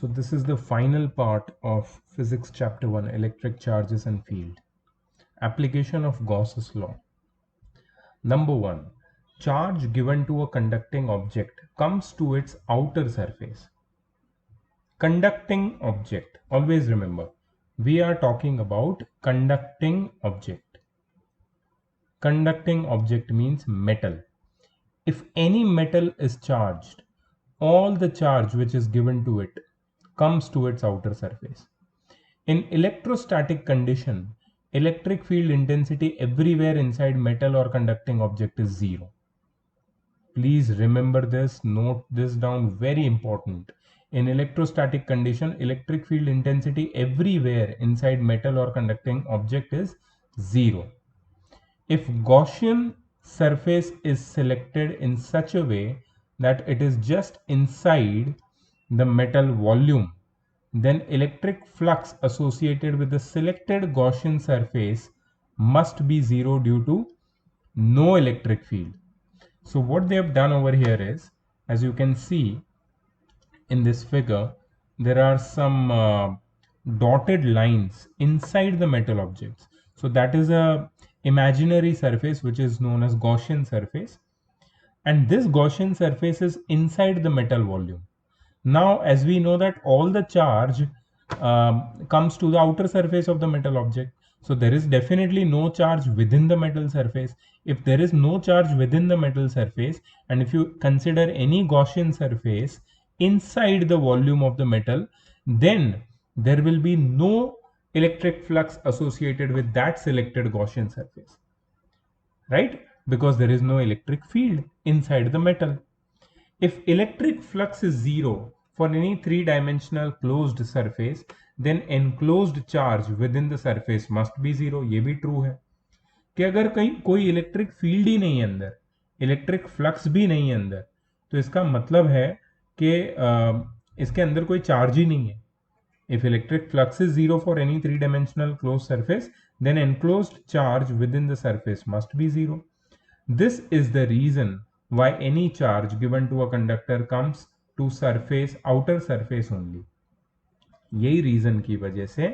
So this is the final part of physics chapter 1, electric charges and field. Application of Gauss's law. Number 1, charge given to a conducting object comes to its outer surface. Conducting object, always remember, we are talking about conducting object. Conducting object means metal. If any metal is charged, all the charge which is given to it comes to its outer surface. In electrostatic condition, electric field intensity everywhere inside metal or conducting object is zero. Please remember this, note this down, very important. In electrostatic condition, electric field intensity everywhere inside metal or conducting object is zero. If Gaussian surface is selected in such a way that it is just inside the metal volume, then electric flux associated with the selected Gaussian surface must be zero due to no electric field. So what they have done over here is, as you can see in this figure, there are some dotted lines inside the metal objects. So that is a imaginary surface which is known as Gaussian surface, and this Gaussian surface is inside the metal volume. Now, as we know that all the charge comes to the outer surface of the metal object, so there is definitely no charge within the metal surface. If there is no charge within the metal surface, and if you consider any Gaussian surface inside the volume of the metal, then there will be no electric flux associated with that selected Gaussian surface, right? Because there is no electric field inside the metal. If electric flux is zero for any three-dimensional closed surface, then enclosed charge within the surface must be zero. ये भी true है कि अगर कहीं कोई electric field ही नहीं है अंदर, इलेक्ट्रिक फ्लक्स भी नहीं है अंदर, तो इसका मतलब है कि इसके अंदर कोई चार्ज ही नहीं है. If electric flux is zero for any three-dimensional closed surface, then enclosed charge within the surface must be zero. This is the reason why any charge given to a conductor comes to surface, outer surface only. यही reason की वजह से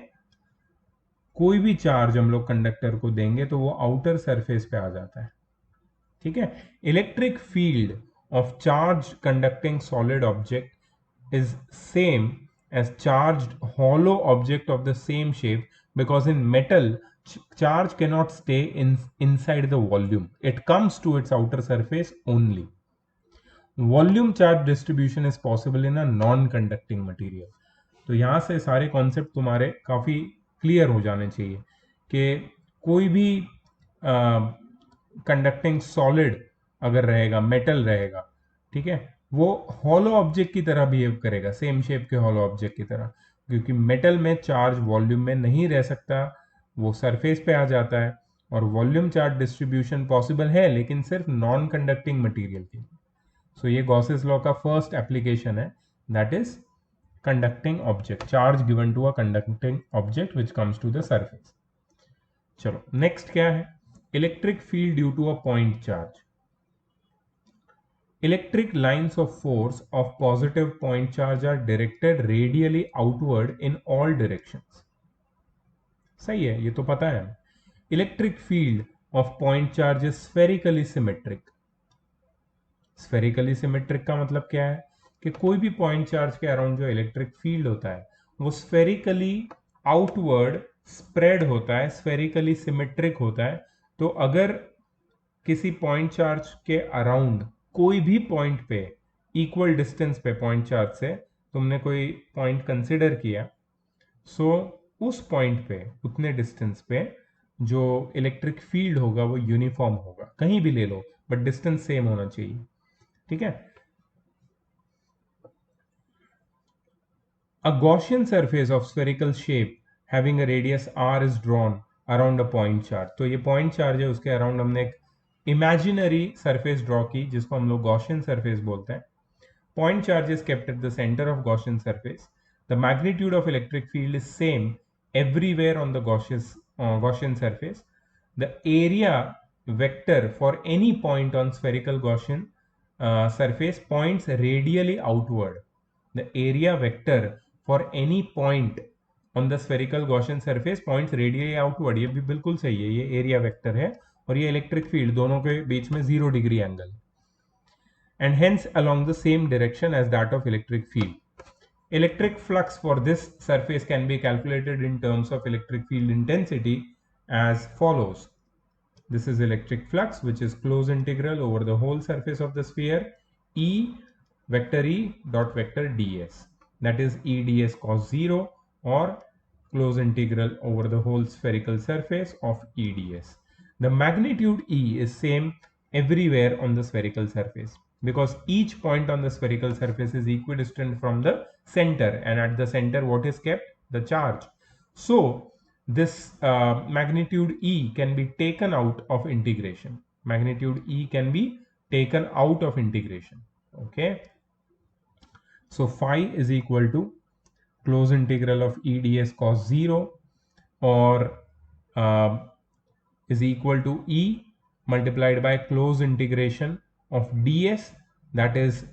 कोई भी charge हम लोग conductor को देंगे तो वो आउटर सरफेस पे आ जाता है. ठीक है. Electric field of charge conducting solid object is same as charged hollow object of the same shape, because in metal charge cannot stay inside the volume, it comes to its outer surface only. Volume charge distribution is possible in a non-conducting material. तो यहाँ से सारे concept तुम्हारे काफ़ी clear हो जाने चाहिए कि कोई भी कंडक्टिंग सॉलिड अगर रहेगा, मेटल रहेगा, ठीक है, वो हॉलो ऑब्जेक्ट की तरह बिहेव करेगा, सेम शेप के हॉलो ऑब्जेक्ट की तरह, क्योंकि मेटल में चार्ज वॉल्यूम में नहीं रह सकता, वो सरफेस पे आ जाता है. और वॉल्यूम चार्ज डिस्ट्रीब्यूशन पॉसिबल है लेकिन सिर्फ नॉन कंडक्टिंग मटेरियल के लिए. सो ये गॉसेस लॉ का फर्स्ट एप्लीकेशन है, that is conducting object, charge given to a conducting object which comes to the surface. चलो नेक्स्ट क्या है, electric field due to a point charge. Electric lines of force of positive point charge are directed radially outward in all directions. सही है, ये तो पता है. Electric field of point charge is spherically symmetric. Spherically symmetric का मतलब क्या है कि कोई भी point charge के अराउंड जो इलेक्ट्रिक फील्ड होता है वो spherically outward spread होता है, spherically symmetric होता है. तो अगर किसी पॉइंट चार्ज के अराउंड कोई भी पॉइंट पे इक्वल डिस्टेंस पे पॉइंट चार्ज से तुमने कोई पॉइंट कंसिडर किया, सो उस पॉइंट पे उतने डिस्टेंस पे जो इलेक्ट्रिक फील्ड होगा वो यूनिफॉर्म होगा. कहीं भी ले लो बट डिस्टेंस सेम होना चाहिए. ठीक है. A Gaussian surface of spherical shape having a radius r is drawn around a point charge. तो ये पॉइंट चार्ज है, उसके अराउंड हमने एक इमेजिनरी सरफेस ड्रॉ की जिसको हम लोग गॉसियन सरफेस बोलते हैं. Point charge is kept at the center of Gaussian surface. The magnitude of electric field is same everywhere on the Gaussian surface. The area vector for any point on spherical Gaussian surface points radially outward. The area vector for any point on the spherical Gaussian surface points radially outward, ये भी बिल्कुल सही है, ये area vector है और ये electric field, दोनों के बीच में 0 degree angle, and hence along the same direction as that of electric field. Electric flux for this surface can be calculated in terms of electric field intensity as follows. This is electric flux, which is closed integral over the whole surface of the sphere, E vector E dot vector ds, that is E ds cos 0, or closed integral over the whole spherical surface of E ds. The magnitude E is same everywhere on the spherical surface, because each point on the spherical surface is equidistant from the center, and at the center what is kept? The charge. So this magnitude E can be taken out of integration. Magnitude E can be taken out of integration. Okay. So phi is equal to closed integral of E ds cos 0, or is equal to E multiplied by closed integration of ds, that is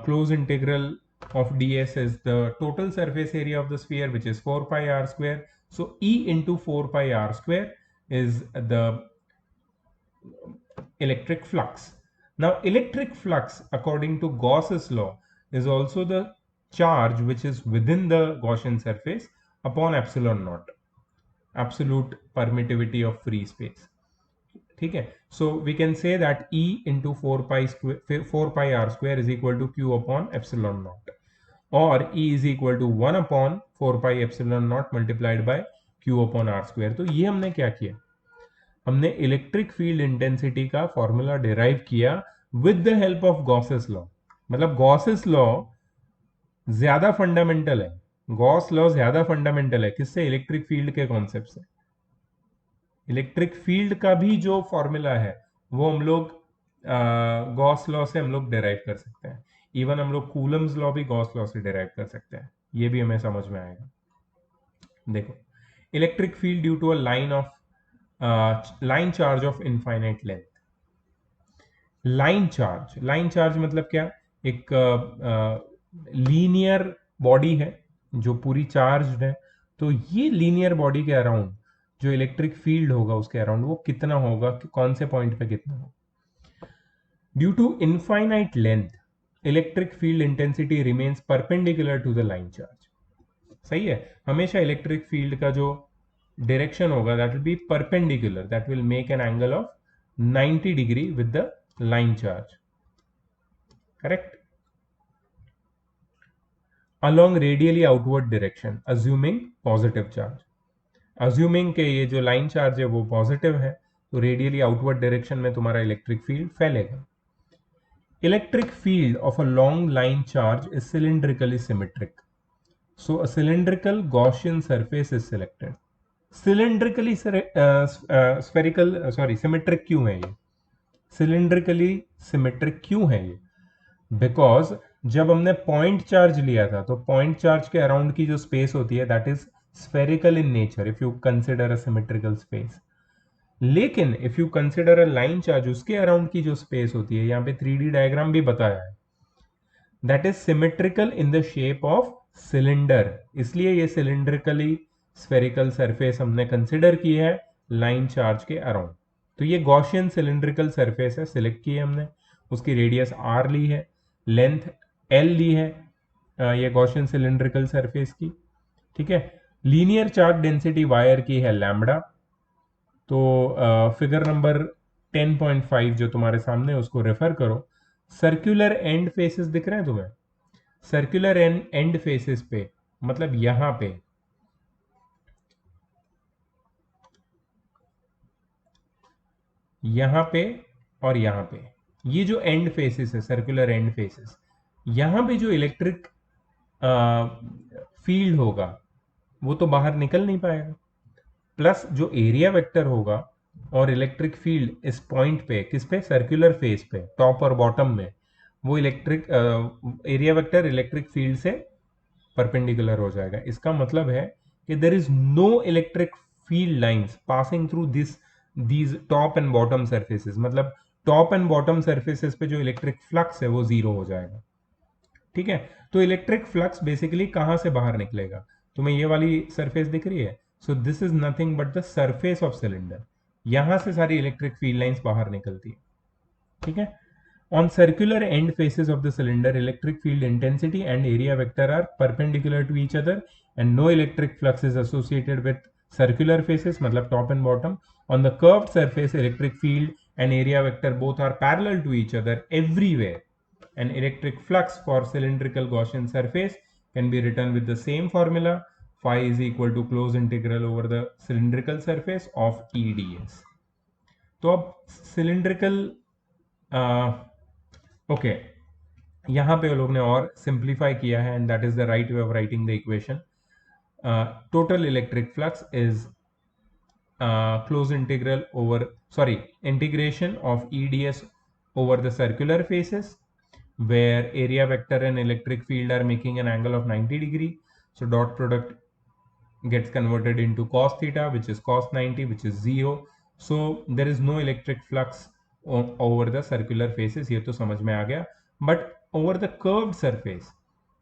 closed integral of ds is the total surface area of the sphere, which is 4 pi r square. So E into 4 pi r square is the electric flux. Now electric flux according to Gauss's law is also the charge which is within the Gaussian surface upon epsilon naught, absolute permittivity of free space. ठीक है, so we can say that E into 4 pi r square is equal to Q upon epsilon naught, or E is equal to 1 upon 4 pi epsilon naught multiplied by Q upon r square. तो ये हमने क्या किया, हमने electric field intensity का formula derive किया with the help of Gauss's law. मतलब Gauss's law ज्यादा फंडामेंटल है, गॉस लॉ ज्यादा फंडामेंटल है किससे? इलेक्ट्रिक फील्ड के कॉन्सेप्ट से. इलेक्ट्रिक फील्ड का भी जो फॉर्मूला है वो हम लोग गॉस लॉ से हम लोग डिराइव कर सकते हैं. इवन हम लोग कूलम्स लॉ भी गॉस लॉ से डिराइव कर सकते हैं, ये भी हमें समझ में आएगा. देखो, electric field due to a line charge of infinite length. Line charge मतलब क्या? एक लीनियर बॉडी है जो पूरी चार्ज है, तो ये लीनियर बॉडी के अराउंड जो इलेक्ट्रिक फील्ड होगा उसके अराउंड वो कितना होगा, कि कौन से पॉइंट पे कितना होगा. Due to infinite length electric field intensity remains perpendicular to the line charge. सही है, हमेशा इलेक्ट्रिक फील्ड का जो डायरेक्शन होगा that will be perpendicular, that will make an angle of 90 degree with the line charge. Correct. along radially outward direction assuming positive charge. assuming के ये जो line charge है वो पॉजिटिव है, तो रेडियली आउटवर्ड डायरेक्शन में तुम्हारा इलेक्ट्रिक फील्ड फैलेगा. Electric field of a long line charge is cylindrically symmetric. So a cylindrical Gaussian surface is selected. Cylindrically spherical symmetric क्यों है ये? सिलिंड्रिकली सिमेट्रिक क्यों है ये? बिकॉज जब हमने पॉइंट चार्ज लिया था तो पॉइंट चार्ज के अराउंड की जो स्पेस होती है that is spherical in nature if you consider a symmetrical space. लेकिन if you consider a line charge, उसके अराउंड की जो स्पेस होती है, यहाँ पे 3D डायग्राम भी बताया है, that is symmetrical in the shape of cylinder. इसलिए ये सिलिंड्रिकली स्फेरिकल सरफेस हमने कंसिडर की है लाइन चार्ज के अराउंड. तो ये गॉसियन सिलिंड्रिकल सरफेस है, सिलेक्ट की है हमने, उसकी रेडियस r ली है, लेंथ l ली है ये गॉसियन सिलिंड्रिकल सरफेस की. ठीक है. लीनियर चार्ज डेंसिटी वायर की है लैम्बडा. तो फिगर नंबर 10.5 जो तुम्हारे सामने उसको रेफर करो. सर्कुलर एंड फेसेस दिख रहे हैं तुम्हें? सर्कुलर एंड फेसेस पे मतलब यहां पे, यहां पे और यहां पे, ये जो एंड फेसेस है सर्कुलर एंड फेसेस, यहां पे जो इलेक्ट्रिक फील्ड होगा वो तो बाहर निकल नहीं पाएगा. प्लस जो एरिया वेक्टर होगा और इलेक्ट्रिक फील्ड इस पॉइंट पे, किस पे? सर्कुलर फेस पे, टॉप और बॉटम में, वो electric area vector electric field से परपेंडिकुलर हो जाएगा. इसका मतलब है कि there is no electric field lines passing through these top and bottom surfaces. मतलब टॉप एंड बॉटम सर्फेसेस पे जो इलेक्ट्रिक फ्लक्स है वो जीरो हो जाएगा. ठीक है, तो इलेक्ट्रिक फ्लक्स बेसिकली कहां से बाहर निकलेगा, तुम्हें ये वाली सरफेस दिख रही है, so this is nothing but the surface of cylinder, यहां से सारी इलेक्ट्रिक फील्ड लाइंस बाहर निकलती है। ठीक है, on circular end faces of the cylinder, electric field intensity and area vector are perpendicular to each other and no electric flux is associated with circular faces, मतलब top and bottom. On the curved surface, electric field and area vector both are parallel to each other everywhere. An electric flux for cylindrical Gaussian surface can be written with the same formula. Phi is equal to closed integral over the cylindrical surface of EDS. तो अब cylindrical okay, यहां पे लोग ने और simplify किया है and that is the right way of writing the equation. Total electric flux is close integral over, sorry, integration of EDS over the circular faces where area vector and electric field are making an angle of 90 degree. So dot product gets converted into cos theta, which is cos 90, which is 0. So there is no electric flux over the circular faces. ये तो समझ में आ गया. But over the curved surface,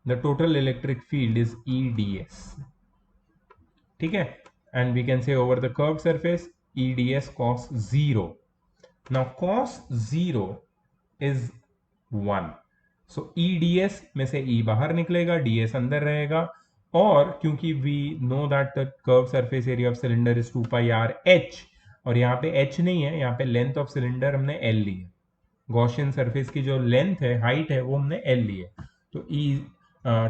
the total electric field is EDS. ठीक है, and we can say over the curved surface EDS cos 0. Now cos 0 is 1. So EDS में से E बाहर निकलेगा, DS अंदर रहेगा, और क्योंकि we know that the curved surface area of cylinder is 2 pi r h, और यहाँ पे h नहीं है, यहाँ पे लेंथ ऑफ सिलेंडर हमने L ली है, गॉसियन सरफेस की जो लेंथ है, हाइट है, वो हमने L ली है. तो E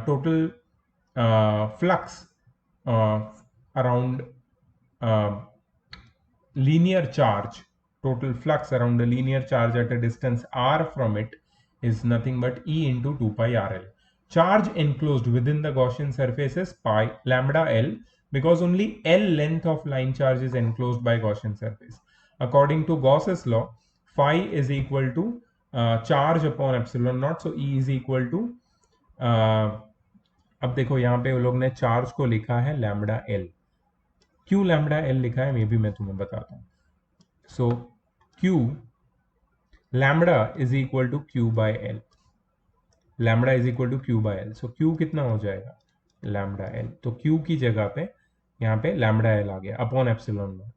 total flux around linear charge, total flux around a linear charge at a distance r from it is nothing but E into 2 pi RL. Charge enclosed within the Gaussian surface is pi lambda L because only L length of line charge is enclosed by Gaussian surface. According to Gauss's law, phi is equal to charge upon epsilon naught. So E is equal to अब देखो यहाँ पे वो लोग ने charge को लिखा है लैम्बडा एल. क्यों लैम्बडा एल लिखा है मे भी मैं तुम्हें बताता हूँ. So Q lambda is equal to Q by L, lambda is equal to Q by L. So Q कितना हो जाएगा, लैम्बडा एल. तो क्यू की जगह पे यहाँ पे लैम्बडा एल आ गया अपॉन एप्सिलॉन नॉट.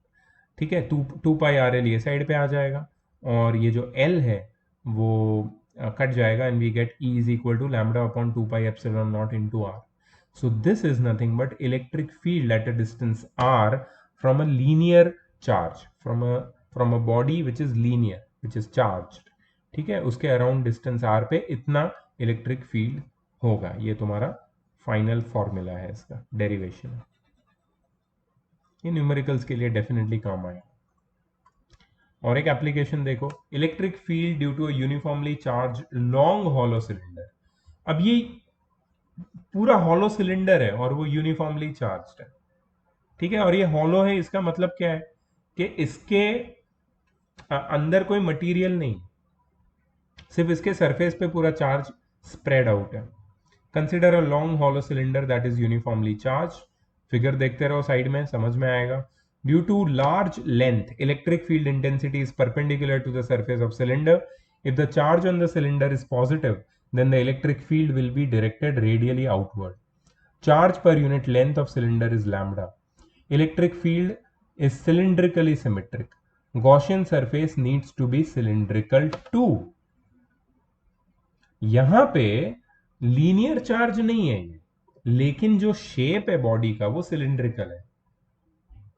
ठीक है, टू पाई आर एल ये साइड पे आ जाएगा और ये जो एल है वो कट जाएगा and we get E is equal to lambda upon 2 pi epsilon naught into r. So this is nothing but electric field at a distance r from a linear charge, from a body which is linear, which is charged. ठीक है, उसके around distance r पे इतना electric field होगा. ये तुम्हारा final formula है, इसका डेरिवेशन. ये न्यूमेरिकल्स के लिए डेफिनेटली काम आएगा. और एक एप्लीकेशन देखो, electric field due to a uniformly charge long hollow cylinder. अब ये पूरा हॉलो सिलेंडर है और वो यूनिफॉर्मली चार्ज्ड है. ठीक है, और ये हॉलो है, इसका मतलब क्या है कि इसके अंदर कोई मटेरियल नहीं, सिर्फ इसके सरफेस पे पूरा चार्ज स्प्रेड आउट है. Consider a long hollow cylinder that is uniformly charge. Figure देखते रहो, साइड में समझ में आएगा. Due to large length, electric field intensity is perpendicular to the surface of cylinder. If the charge on the cylinder is positive, then the electric field will be directed radially outward. Charge per unit length of cylinder is lambda. Electric field is cylindrically symmetric. Gaussian surface needs to be cylindrical too. यहां पे linear charge नहीं है ये, लेकिन जो shape है body का वो सिलिंड्रिकल है.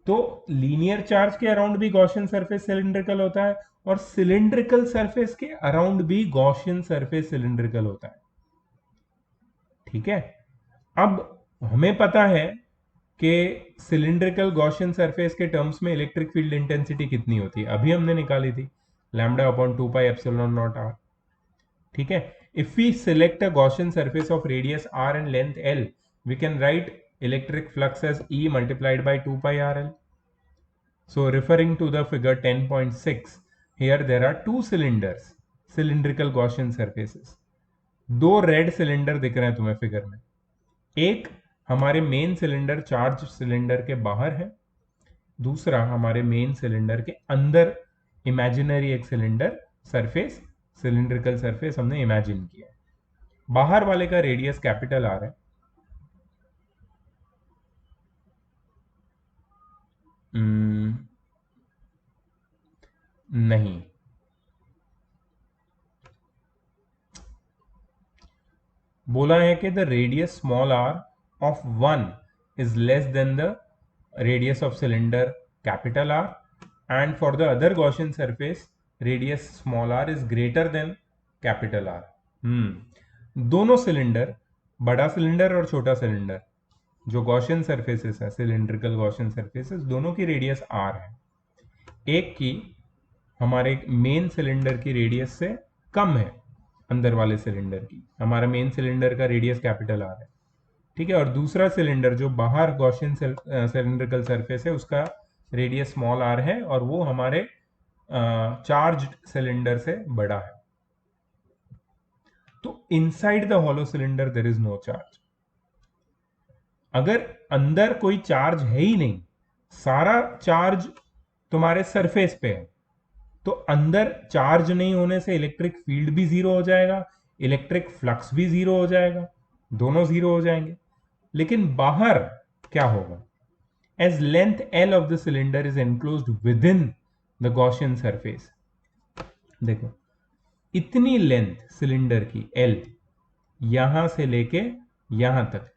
तो लीनियर चार्ज के अराउंड भी गॉसियन सरफेस सिलिंड्रिकल होता है और सिलिंड्रिकल सरफेस के अराउंड भी गॉसियन सरफेस सिलिंड्रिकल होता है. ठीक है, अब हमें पता है कि सिलिंड्रिकल गॉसियन सरफेस के टर्म्स में इलेक्ट्रिक फील्ड इंटेंसिटी कितनी होती है, अभी हमने निकाली थी, lambda upon 2 pi epsilon naught r. ठीक है, if we select a Gaussian surface of radius r and length l, we can write electric flux as E multiplied by 2 pi RL. So referring to the figure 10.6, here there are two cylinders, cylindrical Gaussian surfaces. दो red cylinder दिख रहे हैं तुम्हें figure में. एक हमारे main cylinder charge cylinder के बाहर है, दूसरा हमारे मेन सिलेंडर के अंदर इमेजिनरी एक सिलेंडर सरफेस, सिलिंड्रिकल सरफेस हमने इमेजिन किया. बाहर वाले का रेडियस कैपिटल आर है। नहीं, बोला है कि the radius small r of one is less than the radius of cylinder capital R, and for the other Gaussian surface radius small r is greater than capital R. दोनों cylinder, बड़ा cylinder और छोटा cylinder, जो Gaussian surfaces है, cylindrical Gaussian surfaces, दोनों की radius are है। एक की हमारे मेन सिलेंडर की रेडियस से कम है, अंदर वाले सिलेंडर की, हमारा मेन सिलेंडर का रेडियस कैपिटल आर है, ठीक है, और दूसरा सिलेंडर जो बाहर गॉसियन सिलिंड्रिकल सरफेस है उसका रेडियस स्मॉल आर है और वो हमारे चार्ज्ड सिलेंडर से बड़ा है। तो inside the hollow cylinder there is no charge. अगर अंदर कोई चार्ज है ही नहीं, सारा चार्ज तुम्हारे सरफेस पे है, तो अंदर चार्ज नहीं होने से इलेक्ट्रिक फील्ड भी जीरो हो जाएगा, इलेक्ट्रिक फ्लक्स भी जीरो हो जाएगा, दोनों जीरो हो जाएंगे। लेकिन बाहर क्या होगा? As length l of the cylinder is enclosed within the Gaussian surface, देखो इतनी लेंथ सिलेंडर की एल, यहां से लेके यहां तक,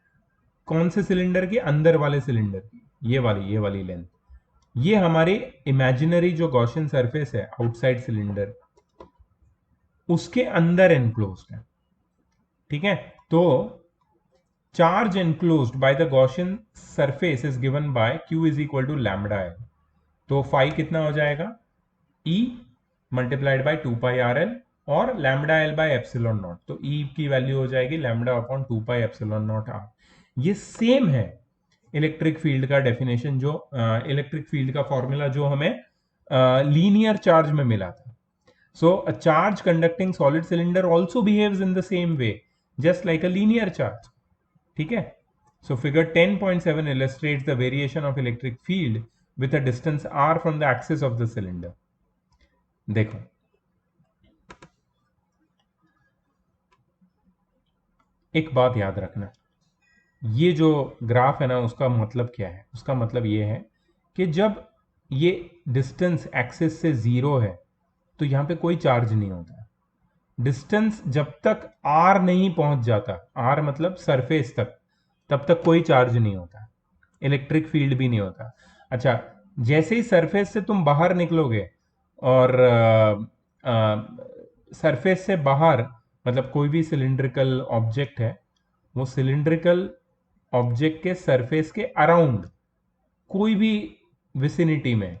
कौन से सिलेंडर की? अंदर वाले सिलेंडर की, ये वाली लेंथ, ये हमारी इमेजिनरी जो गॉसियन सरफेस है आउटसाइड सिलेंडर, उसके अंदर एनक्लोज्ड है, ठीक है। तो charge enclosed by the Gaussian surface is given by Q is equal to lambda L. तो फाई कितना हो जाएगा? E मल्टीप्लाइड बाय 2πRL और lambda L by epsilon naught. तो E की वैल्यू हो जाएगी lambda upon 2π epsilon naught R. ये सेम है इलेक्ट्रिक फील्ड का डेफिनेशन, जो इलेक्ट्रिक फील्ड का फॉर्मूला जो हमें लीनियर चार्ज में मिला था। So a charge conducting solid cylinder also behaves in the same way, just like a linear charge. ठीक है? So figure 10.7 illustrates the variation of electric field with a distance r from the axis of the cylinder. देखो, एक बात याद रखना, ये जो graph है ना, उसका मतलब क्या है? उसका मतलब ये है कि जब ये डिस्टेंस एक्सिस से जीरो है तो यहां पे कोई चार्ज नहीं होता। डिस्टेंस जब तक आर नहीं पहुंच जाता, आर मतलब सरफेस तक, तब तक कोई चार्ज नहीं होता, इलेक्ट्रिक फील्ड भी नहीं होता। अच्छा, जैसे ही सरफेस से तुम बाहर निकलोगे और सरफेस से बाहर मतलब कोई भी सिलिंड्रिकल ऑब्जेक्ट है, वो सिलिंड्रिकल ऑब्जेक्ट के सरफेस के अराउंड कोई भी विसिनिटी में,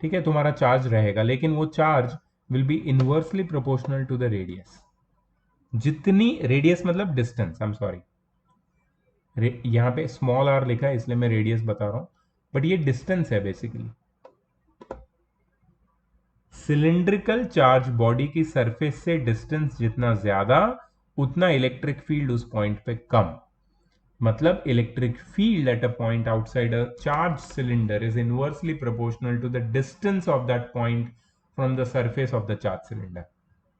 ठीक है, तुम्हारा चार्ज रहेगा, लेकिन वो charge will be inversely proportional to the radius. जितनी रेडियस मतलब डिस्टेंस, आई एम सॉरी, यहां पे स्मॉल आर लिखा है इसलिए मैं रेडियस बता रहा हूं, बट ये डिस्टेंस है बेसिकली। सिलिंड्रिकल चार्ज बॉडी की सरफेस से डिस्टेंस जितना ज्यादा, उतना इलेक्ट्रिक फील्ड उस पॉइंट पे कम। मतलब electric field at a point outside a charge cylinder is inversely proportional to the distance of that point from the surface of the charge cylinder,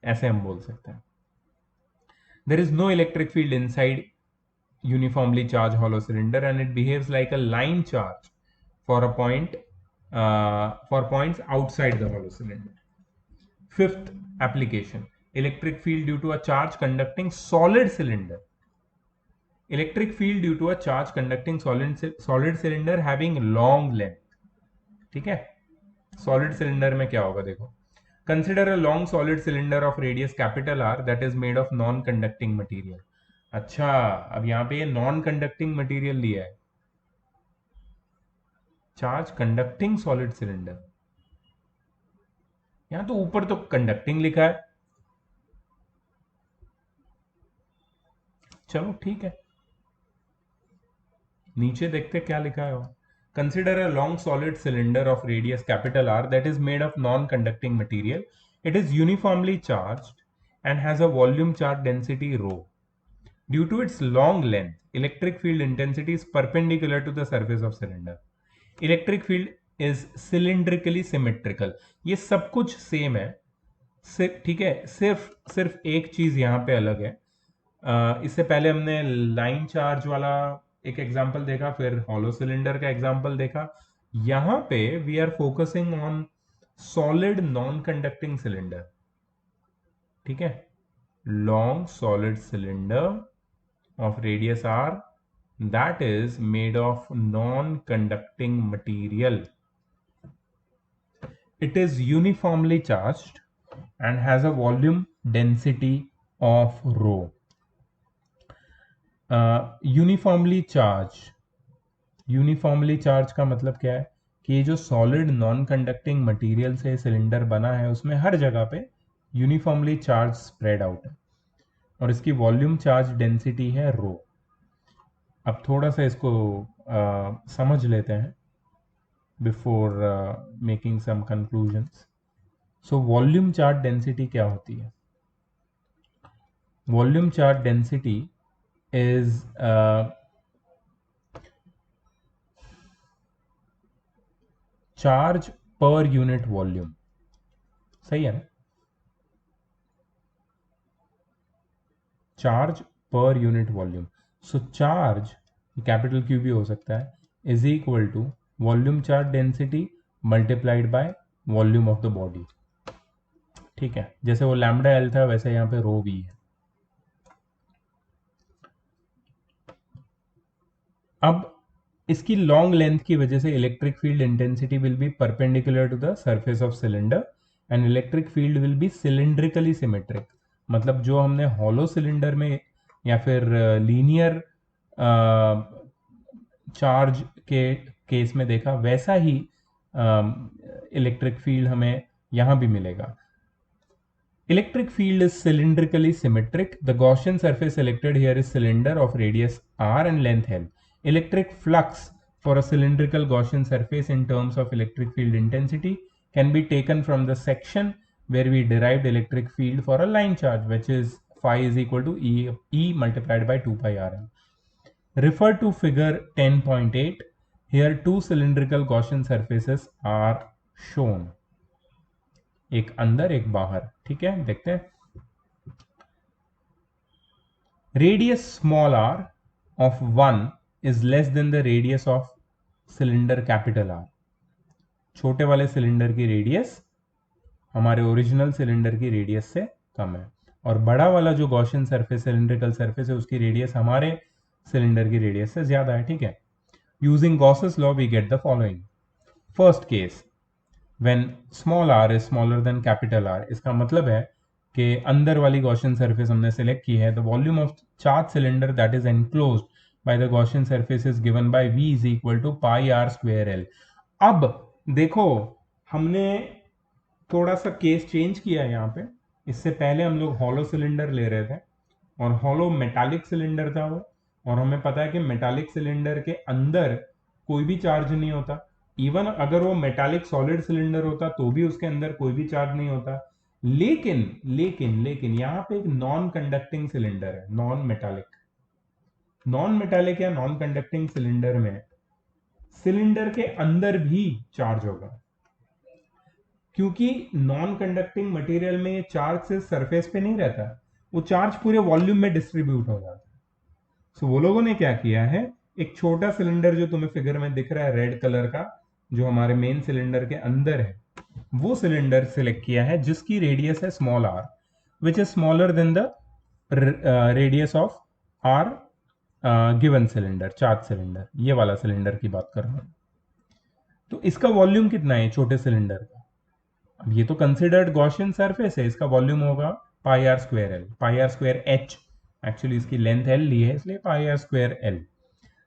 ऐसे हम बोल सकते हैं। There is no electric field inside uniformly charged hollow cylinder, and it behaves like a line charge for a point for points outside the hollow cylinder. Fifth application, electric field due to a charge conducting solid cylinder. Electric field due to a charge conducting solid cylinder having long length, ठीक है। solid cylinder में क्या होगा देखो, consider a long solid cylinder of radius capital R that is made of non-conducting material. अच्छा, अब यहां पे ये नॉन कंडक्टिंग मटेरियल लिया है, चार्ज कंडक्टिंग सॉलिड सिलेंडर, यहां तो ऊपर तो कंडक्टिंग लिखा है, चलो ठीक है, नीचे देखते क्या लिखा है। Consider a long solid cylinder of radius capital R that is made of non conducting material, it is uniformly charged and has a volume charge density rho. Due to its long length, electric field intensity is perpendicular to the surface of cylinder. Electric field is cylindrically symmetrical. ये सब कुछ same है, ठीक है, सिर्फ सिर्फ एक चीज यहां पे अलग है, इससे पहले हमने लाइन चार्ज वाला एक एग्जांपल देखा, फिर हॉलो सिलेंडर का एग्जांपल देखा। यहां पे we are focusing on solid non conducting cylinder, ठीक है। Long solid cylinder of radius r that is made of non-conducting material. It is uniformly charged and has a volume density of rho. Uniformly charge का मतलब क्या है कि ये जो solid non conducting material से सिलेंडर बना है उसमें हर जगह पे यूनिफॉर्मली चार्ज स्प्रेड आउट है और इसकी वॉल्यूम चार्ज डेंसिटी है रो। अब थोड़ा सा इसको समझ लेते हैं before making some conclusions. So volume charge density क्या होती है? Volume charge density is charge per unit volume, सही है ना? Charge per unit volume. So charge capital Q भी हो सकता है, is equal to volume charge density multiplied by volume of the body, ठीक है। जैसे वो लैम्डा एल था वैसे यहाँ पे रो भी है। अब इसकी लॉन्ग लेंथ की वजह से electric field intensity will be perpendicular to the surface of cylinder and electric field will be cylindrically symmetric. मतलब जो हमने हॉलो सिलेंडर में या फिर लीनियर चार्ज के केस में देखा वैसा ही इलेक्ट्रिक फील्ड हमें यहां भी मिलेगा। Electric field is cylindrically symmetric. The Gaussian surface selected here is cylinder of radius r and length L. Electric flux for a cylindrical Gaussian surface in terms of electric field intensity can be taken from the section where we derived electric field for a line charge, which is phi is equal to E multiplied by 2 pi Rn. Refer to figure 10.8. Here two cylindrical Gaussian surfaces are shown. एक अंदर एक बाहर, ठीक है। देखते हैं। Radius small r of 1 is less than the radius of cylinder capital R. छोटे वाले सिलेंडर की रेडियस हमारे ओरिजिनल सिलेंडर की रेडियस से कम है और बड़ा वाला जो गॉसियन सरफेस सिलेंड्रिकल सरफेस है उसकी रेडियस हमारे सिलेंडर की रेडियस से ज्यादा है, ठीक है। Using Gauss's law we get the following. First case, when small r is smaller than capital R, इसका मतलब है कि अंदर वाली गॉसियन सरफेस हमने सेलेक्ट की है। The volume of charge cylinder that is enclosed by the Gaussian surface is given by v is equal to pi r square l। अब देखो हमने थोड़ा सा केस चेंज किया है यहाँ पे। इससे पहले हम लोग हॉलो सिलेंडर ले रहे थे और हॉलो मेटालिक सिलेंडर था वो, और हमें पता है कि मेटालिक सिलेंडर के अंदर कोई भी चार्ज नहीं होता। इवन अगर वो मेटालिक सॉलिड सिलेंडर होता तो भी उसके अंदर कोई भी चार्ज नहीं होता। लेकिन लेकिन लेकिन यहाँ पे एक नॉन कंडक्टिंग सिलेंडर है, नॉन मेटालिक या नॉन कंडक्टिंग सिलेंडर में सिलेंडर के अंदर भी चार्ज होगा, क्योंकि नॉन कंडक्टिंग मटेरियल में चार्ज से सरफेस पे नहीं रहता, वो चार्ज पूरे वॉल्यूम में डिस्ट्रीब्यूट हो जाता है। सो वो लोगों ने क्या किया है, एक छोटा सिलेंडर जो तुम्हें फिगर में दिख रहा है रेड कलर का, जो हमारे मेन सिलेंडर के अंदर है, वो सिलेंडर सिलेक्ट किया है जिसकी रेडियस है small r, which is smaller than the radius of our given cylinder, charge cylinder, ये वाला सिलेंडर की बात कर रहा हूं। तो इसका वॉल्यूम कितना है छोटे सिलेंडर का? अब ये तो कंसिडर्ड गॉसियन सरफेस है, इसका वॉल्यूम होगा pi are square L, pi are square H, actually इसकी लेंथ एल ली है इसलिए pi are square L.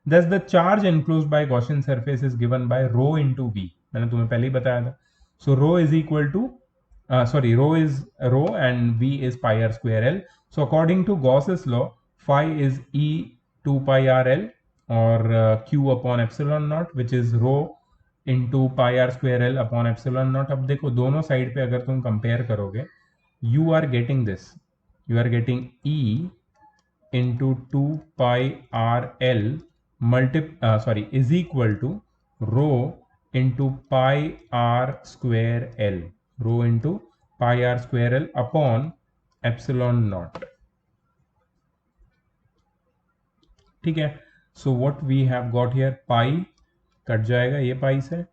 Thus the charge enclosed by Gaussian surface is given by rho into v. मैंने तुम्हें पहले ही बताया था। So rho is equal to rho is rho and v is pi r square l. So according to Gauss's law, phi is e 2 pi r l or q upon epsilon naught, which is rho into pi r square l upon epsilon naught. अब देखो दोनों side पे अगर तुम compare करोगे, you are getting this. You are getting e into 2 pi r l is equal to rho into pi r square l, rho into pi r square l upon epsilon naught। ठीक है। So what we have got here, pi cut जाएगा ये pi से,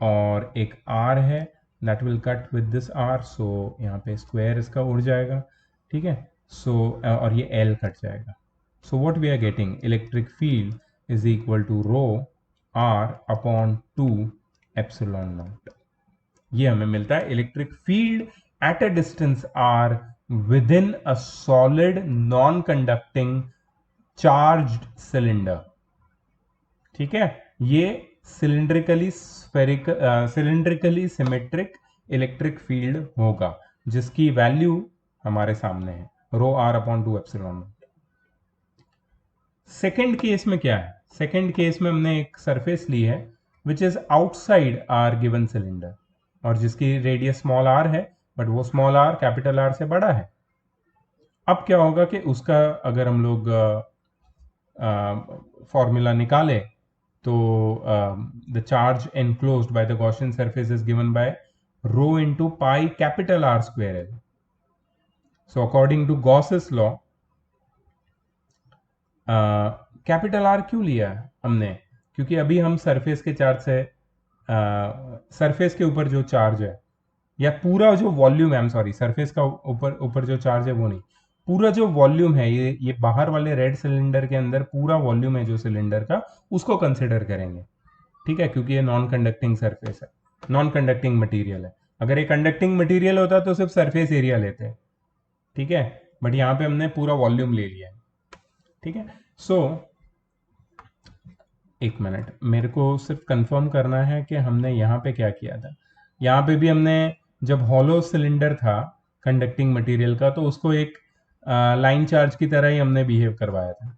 और एक R है that will cut with this R, so यहाँ पे स्क्वायर इसका उड़ जाएगा, ठीक है। सो और ये एल कट जाएगा। So what we are getting, electric field is equal to rho are upon 2 epsilon naught. ये हमें मिलता है electric field at a distance r within a solid non conducting charged cylinder, ठीक है। ये सिलिंड्रिकली symmetric electric field होगा जिसकी value हमारे सामने है, rho are upon 2 epsilon naught. Second case में क्या है, सेकेंड केस में हमने एक सरफेस ली है which is outside our given cylinder, और जिसकी रेडियस स्मॉल आर है, बट वो स्मॉल आर कैपिटल आर से बड़ा है। अब क्या होगा कि उसका अगर हम लोग फॉर्मूला निकाले तो the charge enclosed by the Gaussian surface is given by rho into pi capital R square L. So according to Gauss's law, capital R क्यों लिया हमने, क्योंकि अभी हम सरफेस के चार्ज से सरफेस के ऊपर जो चार्ज है, या पूरा जो वॉल्यूम है, आई एम सॉरी, सरफेस का ऊपर ऊपर जो चार्ज है वो नहीं, पूरा जो वॉल्यूम है, ये बाहर वाले रेड सिलेंडर के अंदर पूरा वॉल्यूम है जो सिलेंडर का, उसको कंसिडर करेंगे, ठीक है, क्योंकि ये नॉन कंडक्टिंग सरफेस है, नॉन कंडक्टिंग मटेरियल है। अगर ये कंडक्टिंग मटेरियल होता तो सिर्फ सरफेस एरिया लेते हैं, ठीक है, बट यहाँ पे हमने पूरा वॉल्यूम ले लिया है, ठीक है। सो एक मिनट, मेरे को सिर्फ कंफर्म करना है कि हमने यहाँ पे क्या किया था। यहाँ पे भी हमने जब हॉलो सिलेंडर था कंडक्टिंग मटेरियल का, तो उसको एक लाइन चार्ज की तरह ही हमने बिहेव करवाया था,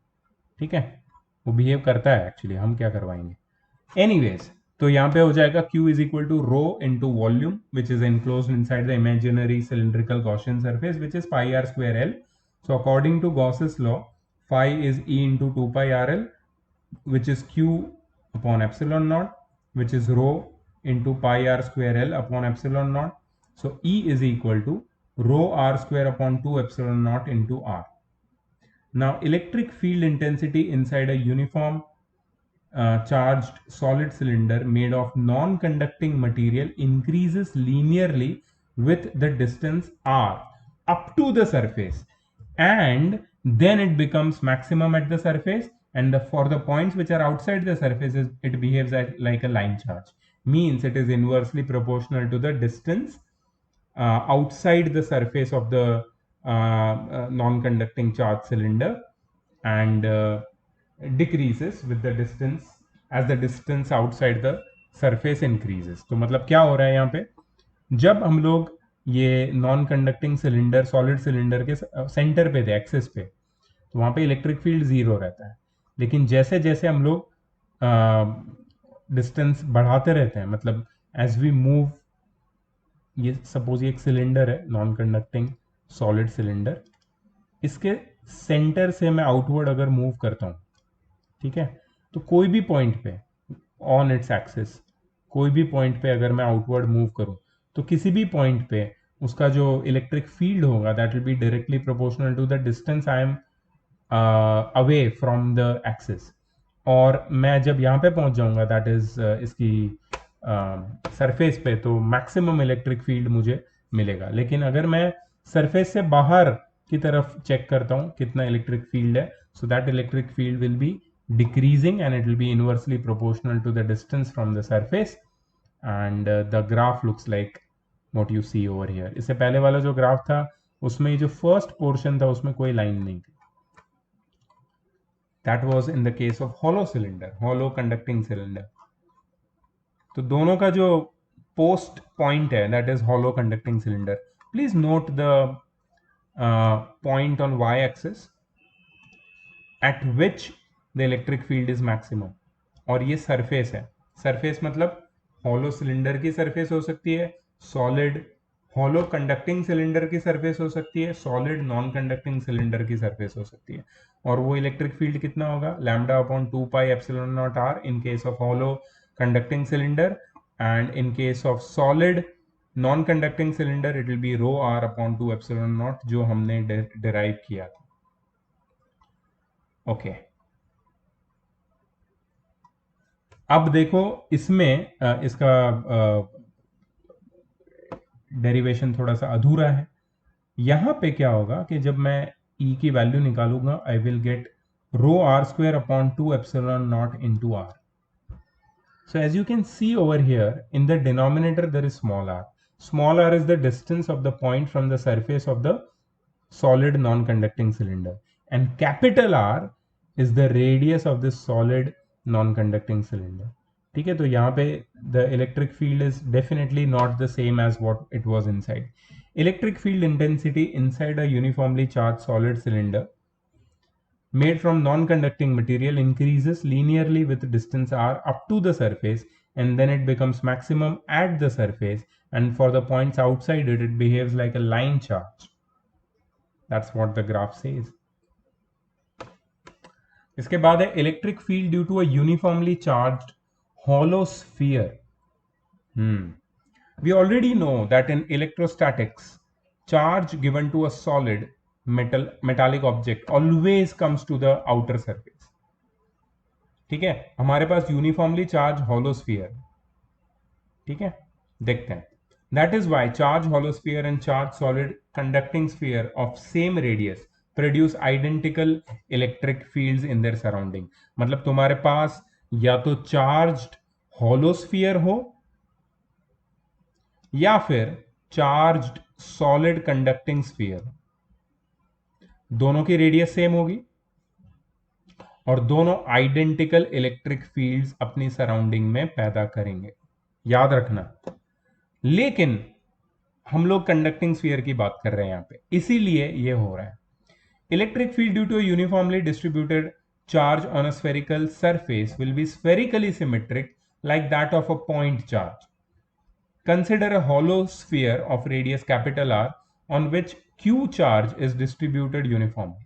ठीक है, वो बिहेव करता है एक्चुअली, हम क्या करवाएंगे एनीवेज। तो यहाँ पे हो जाएगा Q is equal to rho into volume which is enclosed inside the imaginary cylindrical Gaussian surface which is pi r square L. So according to Gauss's law, phi is E into 2 pi RL, which is Q upon epsilon naught, which is rho into pi r square L upon epsilon naught. So E is equal to rho r square upon 2 epsilon naught into R. Now electric field intensity inside a uniform charged solid cylinder made of non-conducting material increases linearly with the distance r up to the surface, and then it becomes maximum at the surface, and for the points which are outside the surface it behaves like a line charge, means it is inversely proportional to the distance outside the surface of the non-conducting charge cylinder, and decreases with the distance as the distance outside the surface increases. तो मतलब क्या हो रहा है यहाँ पे, जब हम लोग ये non conducting cylinder solid cylinder के सेंटर पे थे, एक्सिस पे, तो वहाँ पे इलेक्ट्रिक फील्ड जीरो रहता है, लेकिन जैसे जैसे हम लोग डिस्टेंस बढ़ाते रहते हैं, मतलब एज वी मूव, ये सपोज ये एक सिलेंडर है नॉन कंडक्टिंग सॉलिड सिलेंडर, इसके सेंटर से मैं आउटवर्ड अगर मूव करता हूँ, ठीक है, तो कोई भी पॉइंट पे ऑन इट्स एक्सिस, कोई भी पॉइंट पे अगर मैं आउटवर्ड मूव करूं, तो किसी भी पॉइंट पे उसका जो इलेक्ट्रिक फील्ड होगा that will be directly proportional to the distance I am away from the axis. और मैं जब यहाँ पे पहुंच जाऊंगा दैट इज इसकी सरफेस पे, तो मैक्सिमम इलेक्ट्रिक फील्ड मुझे मिलेगा। लेकिन अगर मैं सरफेस से बाहर की तरफ चेक करता हूँ कितना इलेक्ट्रिक फील्ड है, so that electric field will be decreasing and it will be inversely proportional to the distance from the surface, and the graph looks like what you see over here. इससे पहले वाला जो graph था उसमें जो first portion था उसमें कोई लाइन नहीं थी, that was in the case of hollow cylinder, hollow conducting cylinder. तो दोनों का जो पोस्ट पॉइंट है that is hollow conducting cylinder. Please note the point on y axis at which the electric field is maximum, और ये surface है, surface मतलब hollow cylinder की सरफेस हो सकती है, सॉलिड हॉलो कंडक्टिंग सिलेंडर की सरफेस हो सकती है, सॉलिड नॉन कंडक्टिंग सिलेंडर की सरफेस हो सकती है, और वो इलेक्ट्रिक फील्ड कितना होगा, lambda upon 2 pi epsilon naught r in case of hollow conducting cylinder, and in case of solid non conducting cylinder it will be rho are upon 2 epsilon naught, जो हमने derive किया था। Okay अब देखो इसमें इसका डेरिवेशन थोड़ा सा अधूरा है। यहां पे क्या होगा कि जब मैं E की वैल्यू निकालूंगा I will get rho r square upon 2 epsilon naught into r. So as you can see over here, in the denominator there is small r. Small r is the distance of the point from the surface of the solid non-conducting cylinder, and capital R is the radius of this solid non-conducting cylinder. ठीक है, तो यहाँ पे the electric field is definitely not the same as what it was inside. Electric field intensity inside a uniformly charged solid cylinder made from non-conducting material increases linearly with distance r up to the surface, and then it becomes maximum at the surface, and for the points outside it, it behaves like a line charge. That's what the graph says. इसके बाद है electric field due to a uniformly charged hollow sphere. We already know that in electrostatics, charge given to a solid metallic object always comes to the outer surface. ठीक है, हमारे पास uniformly charge हॉलोस्फीयर. ठीक है, देखते हैं. That is why charge hollow sphere and charge solid conducting sphere of same radius produce identical electric fields in their surrounding. मतलब तुम्हारे पास या तो चार्ज्ड हॉलोस्फीयर हो या फिर चार्ज्ड सॉलिड कंडक्टिंग स्फीयर, दोनों की रेडियस सेम होगी और दोनों आइडेंटिकल इलेक्ट्रिक फील्ड्स अपनी सराउंडिंग में पैदा करेंगे. याद रखना. लेकिन हम लोग कंडक्टिंग स्फीयर की बात कर रहे हैं यहां पे, इसीलिए ये हो रहा है. Electric field due to uniformly distributed charge on a spherical surface will be spherically symmetric like that of a point charge. Consider a hollow sphere of radius capital R on which Q charge is distributed uniformly.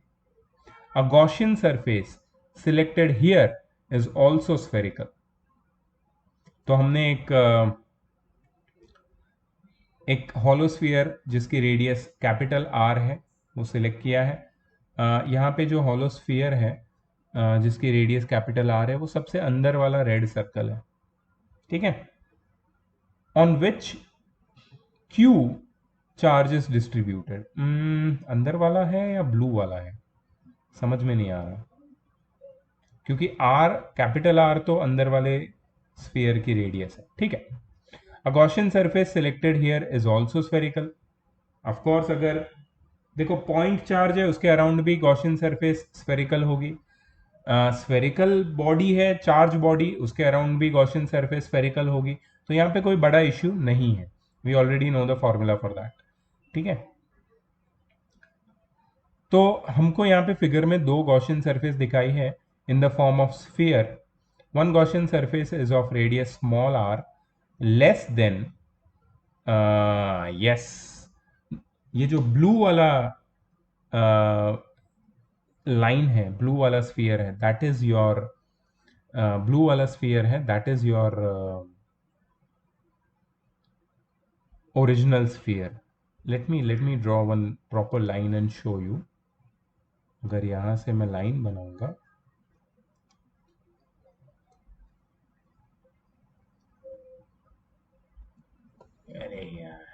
A Gaussian surface selected here is also spherical. तो हमने एक hollow sphere जिसकी radius capital R है वो select किया है. यहाँ पे जो hollow sphere है जिसकी रेडियस कैपिटल R है वो सबसे अंदर वाला रेड सर्कल है. ठीक है, on which Q charge is distributed. अंदर वाला है या ब्लू वाला है समझ में नहीं आ रहा, क्योंकि आर कैपिटल आर तो अंदर वाले स्फीयर की रेडियस है. ठीक है, a Gaussian surface selected here is also spherical. Of course अगर देखो पॉइंट चार्ज है उसके अराउंड भी गॉसियन सरफेस स्फेरिकल होगी. स्फेरिकल बॉडी है चार्ज बॉडी, उसके अराउंड भी गॉसियन सरफेस स्फेरिकल होगी. तो यहाँ पे कोई बड़ा इश्यू नहीं है. We already know the formula for that. ठीक है, तो हमको यहाँ पे फिगर में दो गॉसियन सरफेस दिखाई है in the form of sphere. One Gaussian surface is of radius small r less than yes, ये जो ब्लू वाला लाइन है, ब्लू वाला स्फीयर है, दैट इज योर ब्लू वाला स्फीयर है, that is your original sphere. let me draw one proper line and show you. अगर यहां से मैं लाइन बनाऊंगा अरे यार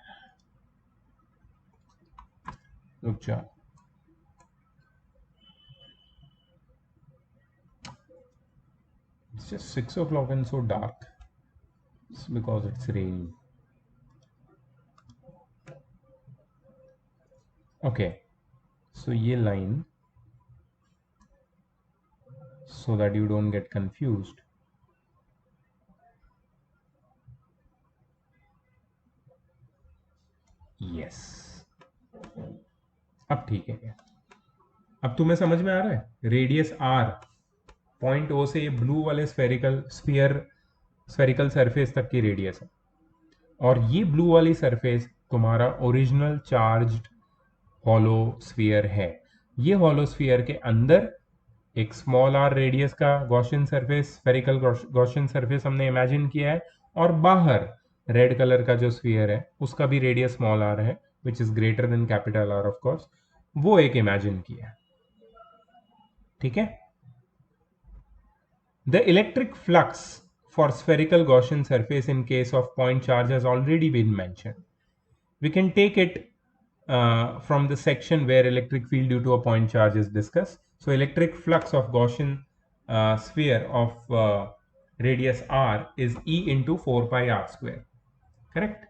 रुक जाओ. It's just 6 o'clock and so dark. It's because it's raining. Okay, so ये line, so that you don't get confused, yes. अब ठीक है क्या? अब तुम्हें समझ में आ रहा है? रेडियस आर पॉइंट ओ से ये ब्लू वाले स्फेरिकल सरफेस तक की रेडियस है, और ये ब्लू वाली सरफेस तुम्हारा ओरिजिनल चार्ज्ड हॉलो स्फीयर है. ये हॉलो स्फीयर के अंदर एक स्मॉल आर रेडियस का Gaussian surface, spherical Gaussian surface हमने इमेजिन किया है, और बाहर रेड कलर का जो स्फीयर है उसका भी रेडियस स्मॉल आर है which is greater than capital are of course, वो एक इमेजिन किया है. ठीक है, the electric flux for spherical Gaussian surface in case of point charge has already been mentioned. We can take it from the section where electric field due to a point charge is discussed. So electric flux of Gaussian sphere of radius r is E into 4 pi r square. Correct?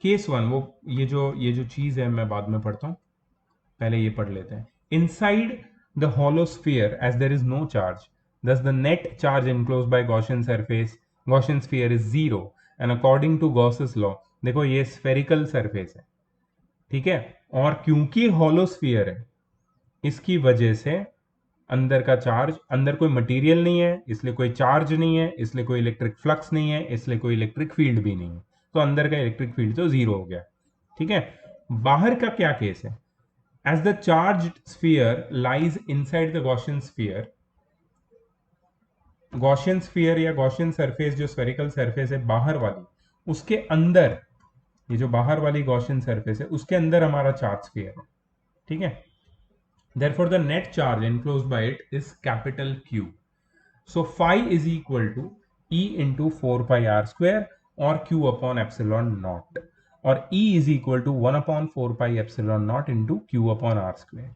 Case one, वो ये जो चीज है मैं बाद में पढ़ता हूँ, पहले ये पढ़ लेते हैं. Inside the hollow sphere as there is no charge, thus the net charge enclosed by Gaussian sphere is zero, and according to Gauss's law, देखो ये spherical surface है, ठीक है, और क्योंकि hollow sphere है इसकी वजह से अंदर का चार्ज, अंदर कोई मटेरियल नहीं है इसलिए कोई चार्ज नहीं है, इसलिए कोई इलेक्ट्रिक फ्लक्स नहीं है, इसलिए कोई इलेक्ट्रिक फील्ड भी नहीं है, तो अंदर का इलेक्ट्रिक फील्ड तो जीरो हो गया. ठीक है, बाहर का क्या केस है? As the charged sphere lies inside the Gaussian sphere, Gaussian sphere या गॉसियन सरफेस जो स्फेरिकल सरफेस है बाहर वाली, उसके अंदर, ये जो बाहर वाली गॉसियन सरफेस है उसके अंदर हमारा चार्ज स्फीयर है. ठीक है, therefore the net charge enclosed by it is capital Q. So phi is equal to E into 4 pi r square or Q upon epsilon naught, or E is equal to 1 upon 4 pi epsilon naught into Q upon r square.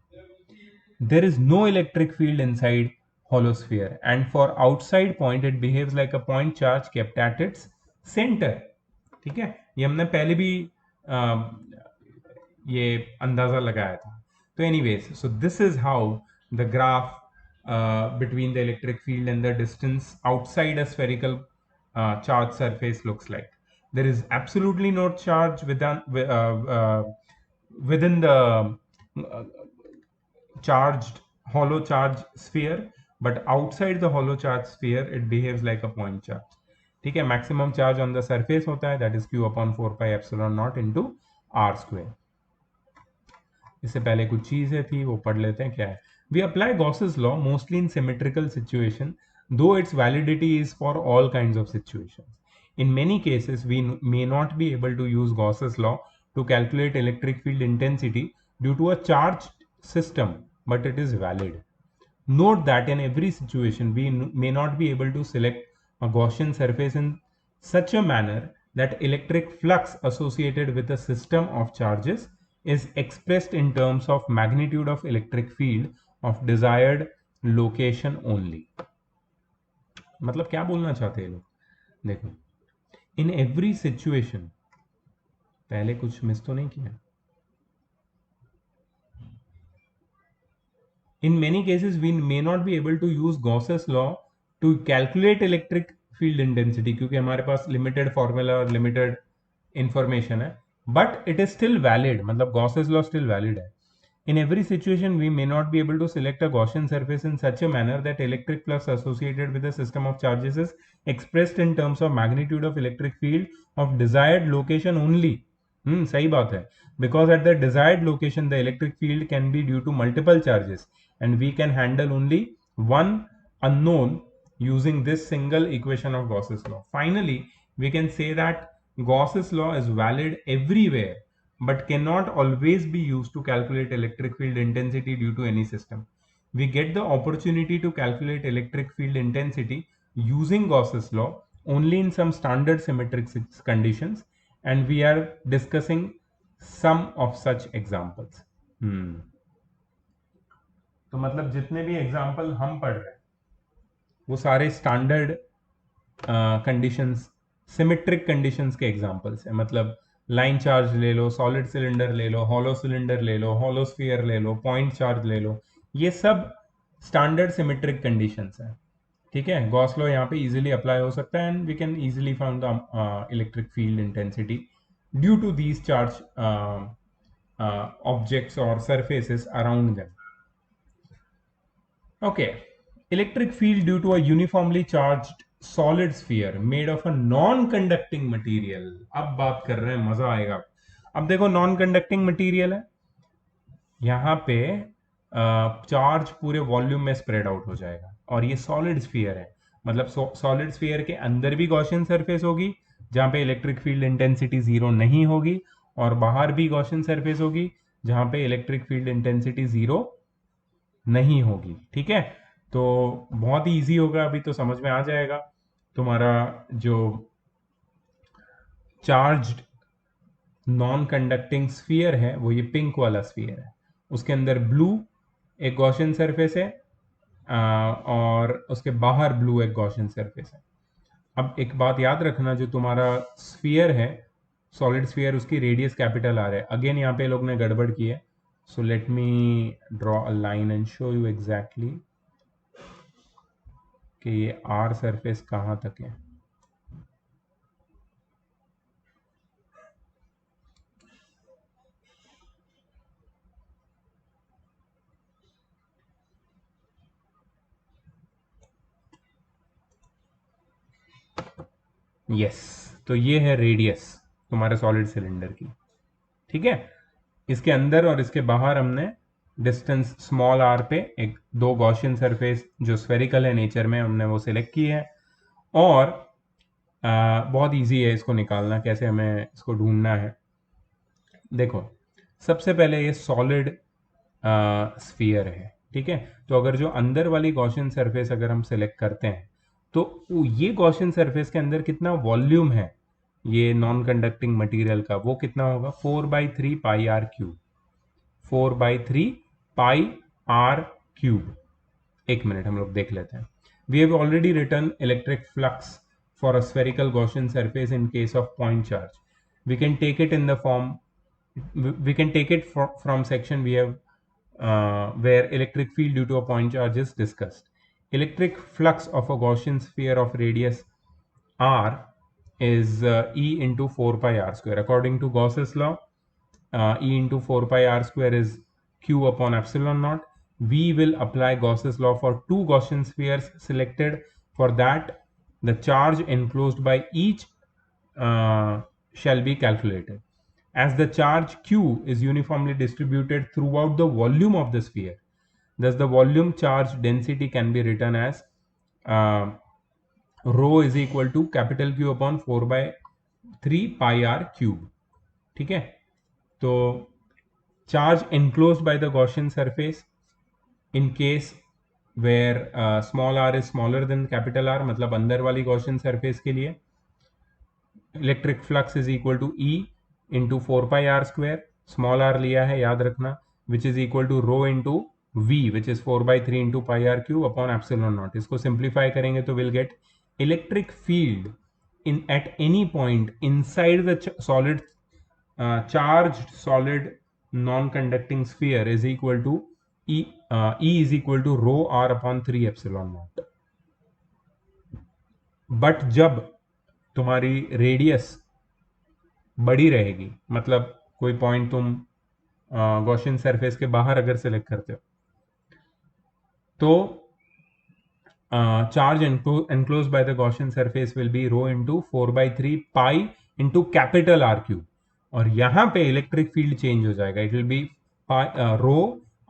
There is no electric field inside hollow sphere, and for outside point it behaves like a point charge kept at its center. ठीक है, ये हमने पहले भी ये अंदाजा लगाया था. So anyways, so this is how the graph between the electric field and the distance outside a spherical charged surface looks like. There is absolutely no charge within the charged hollow charge sphere, but outside the hollow charge sphere it behaves like a point charge. ठीक है, maximum charge on the surface होता है, that is Q upon 4 pi epsilon naught into r square. इससे पहले कुछ चीजें थी वो पढ़ लेते हैं. क्या है? We apply Gauss's law mostly in symmetrical situation, though its validity is for all kinds of situations. In many cases, we may not be able to use Gauss's law to calculate electric field intensity due to a charged system, but it is valid. Note that in every situation, we may not be able to select a Gaussian surface in such a manner that electric flux associated with a system of charges is expressed in terms of magnitude of electric field of desired location only. मतलब क्या बोलना चाहते हैं लोग? देखो, in every situation, पहले कुछ miss तो नहीं किया. In many cases, we may not be able to use Gauss's law to calculate electric field intensity क्योंकि हमारे पास limited formula और limited information है, but it is still valid. मतलब Gauss's law still valid है. In every situation, we may not be able to select a Gaussian surface in such a manner that electric flux associated with a system of charges is expressed in terms of magnitude of electric field of desired location only. सही बात है. Because at the desired location, the electric field can be due to multiple charges, and we can handle only one unknown using this single equation of Gauss's law. Finally, we can say that Gauss's law is valid everywhere, but cannot always be used to calculate electric field intensity due to any system. We get the opportunity to calculate electric field intensity using Gauss's law only in some standard symmetric conditions, and we are discussing some of such examples. तो मतलब जितने भी example हम पढ़ रहे हैं वो सारे स्टैंडर्ड कंडीशंस, सिमेट्रिक कंडीशंस के एग्जाम्पल्स हैं. मतलब लाइन चार्ज ले लो, सॉलिड सिलेंडर ले लो, हॉलो सिलेंडर ले लो, हॉलो स्फीयर ले लो, पॉइंट चार्ज ले लो, ये सब स्टैंडर्ड सिमेट्रिक कंडीशंस हैं. ठीक है, गॉस लॉ यहाँ पे इजीली अप्लाई हो सकता है, and we can easily found the electric field intensity due to these charge objects और surfaces around them. Okay, electric field due to a uniformly charged solid sphere made of a non-conducting material. अब बात कर रहे हैं, मजा आएगा. अब देखो, non-conducting material है, यहाँ पे चार्ज पूरे वॉल्यूम में स्प्रेड आउट हो जाएगा, और ये सॉलिड स्फीयर है. मतलब सॉलिड स्फीयर के अंदर भी गॉसियन सरफेस होगी जहाँ पे इलेक्ट्रिक फील्ड इंटेंसिटी जीरो नहीं होगी, और बाहर भी गॉसियन सरफेस होगी जहाँ पे इलेक्ट्रिक फील्ड इंटेंसिटी जीरो नहीं होगी. ठीक है, तो बहुत ही ईजी होगा, अभी तो समझ में आ जाएगा। तुम्हारा जो चार्ज्ड नॉन कंडक्टिंग स्फीयर है वो ये पिंक वाला स्फीयर है, उसके अंदर ब्लू एक गॉसियन सरफेस है, और उसके बाहर ब्लू एक गॉसियन सरफेस है। अब एक बात याद रखना, जो तुम्हारा स्फीयर है सॉलिड स्फीयर, उसकी रेडियस कैपिटल आर है। अगेन यहाँ पे लोग ने गड़बड़ की है, so let me draw a line and show you exactly कि ये आर सरफेस कहाँ तक है। यस, तो ये है रेडियस तुम्हारे सॉलिड सिलेंडर की, ठीक है। इसके अंदर और इसके बाहर हमने डिस्टेंस स्मॉल आर पे एक दो गॉसियन सरफेस जो स्फेरिकल है नेचर में, हमने वो सिलेक्ट की है। और बहुत इजी है इसको निकालना, कैसे हमें इसको ढूंढना है। देखो, सबसे पहले ये सॉलिड स्फीयर है, ठीक है। तो अगर जो अंदर वाली गॉसियन सरफेस अगर हम सेलेक्ट करते हैं, तो ये गॉसियन सरफेस के अंदर कितना वॉल्यूम है ये नॉन कंडक्टिंग मटेरियल का, वो कितना होगा, 4/3 pi R cube. 4/3 pi R cube. एक मिनट हम लोग देख लेते हैं। We have already written electric flux for a spherical Gaussian surface in case of point charge. We can take it in the form, we can take it from section we have, where electric field due to a point charge is discussed. Electric flux of a Gaussian sphere of radius r is E into 4 pi r square. According to Gauss's law, E into 4 pi r square is Q upon epsilon naught. We will apply Gauss's law for two Gaussian spheres selected. For that, the charge enclosed by each shall be calculated. As the charge Q is uniformly distributed throughout the volume of the sphere, thus the volume charge density can be written as uh, rho is equal to capital Q upon 4/3 pi r cube, ठीक है। तो charge enclosed by the Gaussian surface in case where small r is smaller than capital R, मतलब अंदर वाली Gaussian surface के लिए electric flux is equal to E into 4 pi are square, small r लिया है याद रखना, which is equal to rho into V which is 4/3 into pi r cube upon epsilon naught. इसको सिंप्लीफाई करेंगे तो will get electric field in at any point inside the solid charged solid non-conducting sphere is equal to E is equal to rho r upon 3 epsilon naught। But जब तुम्हारी radius बड़ी रहेगी, मतलब कोई point तुम Gaussian surface के बाहर अगर सेलेक्ट करते हो, तो charge enclosed by the Gaussian surface will be rho into 4/3 pi into capital R cube, और यहां पे इलेक्ट्रिक फील्ड चेंज हो जाएगा, it will be rho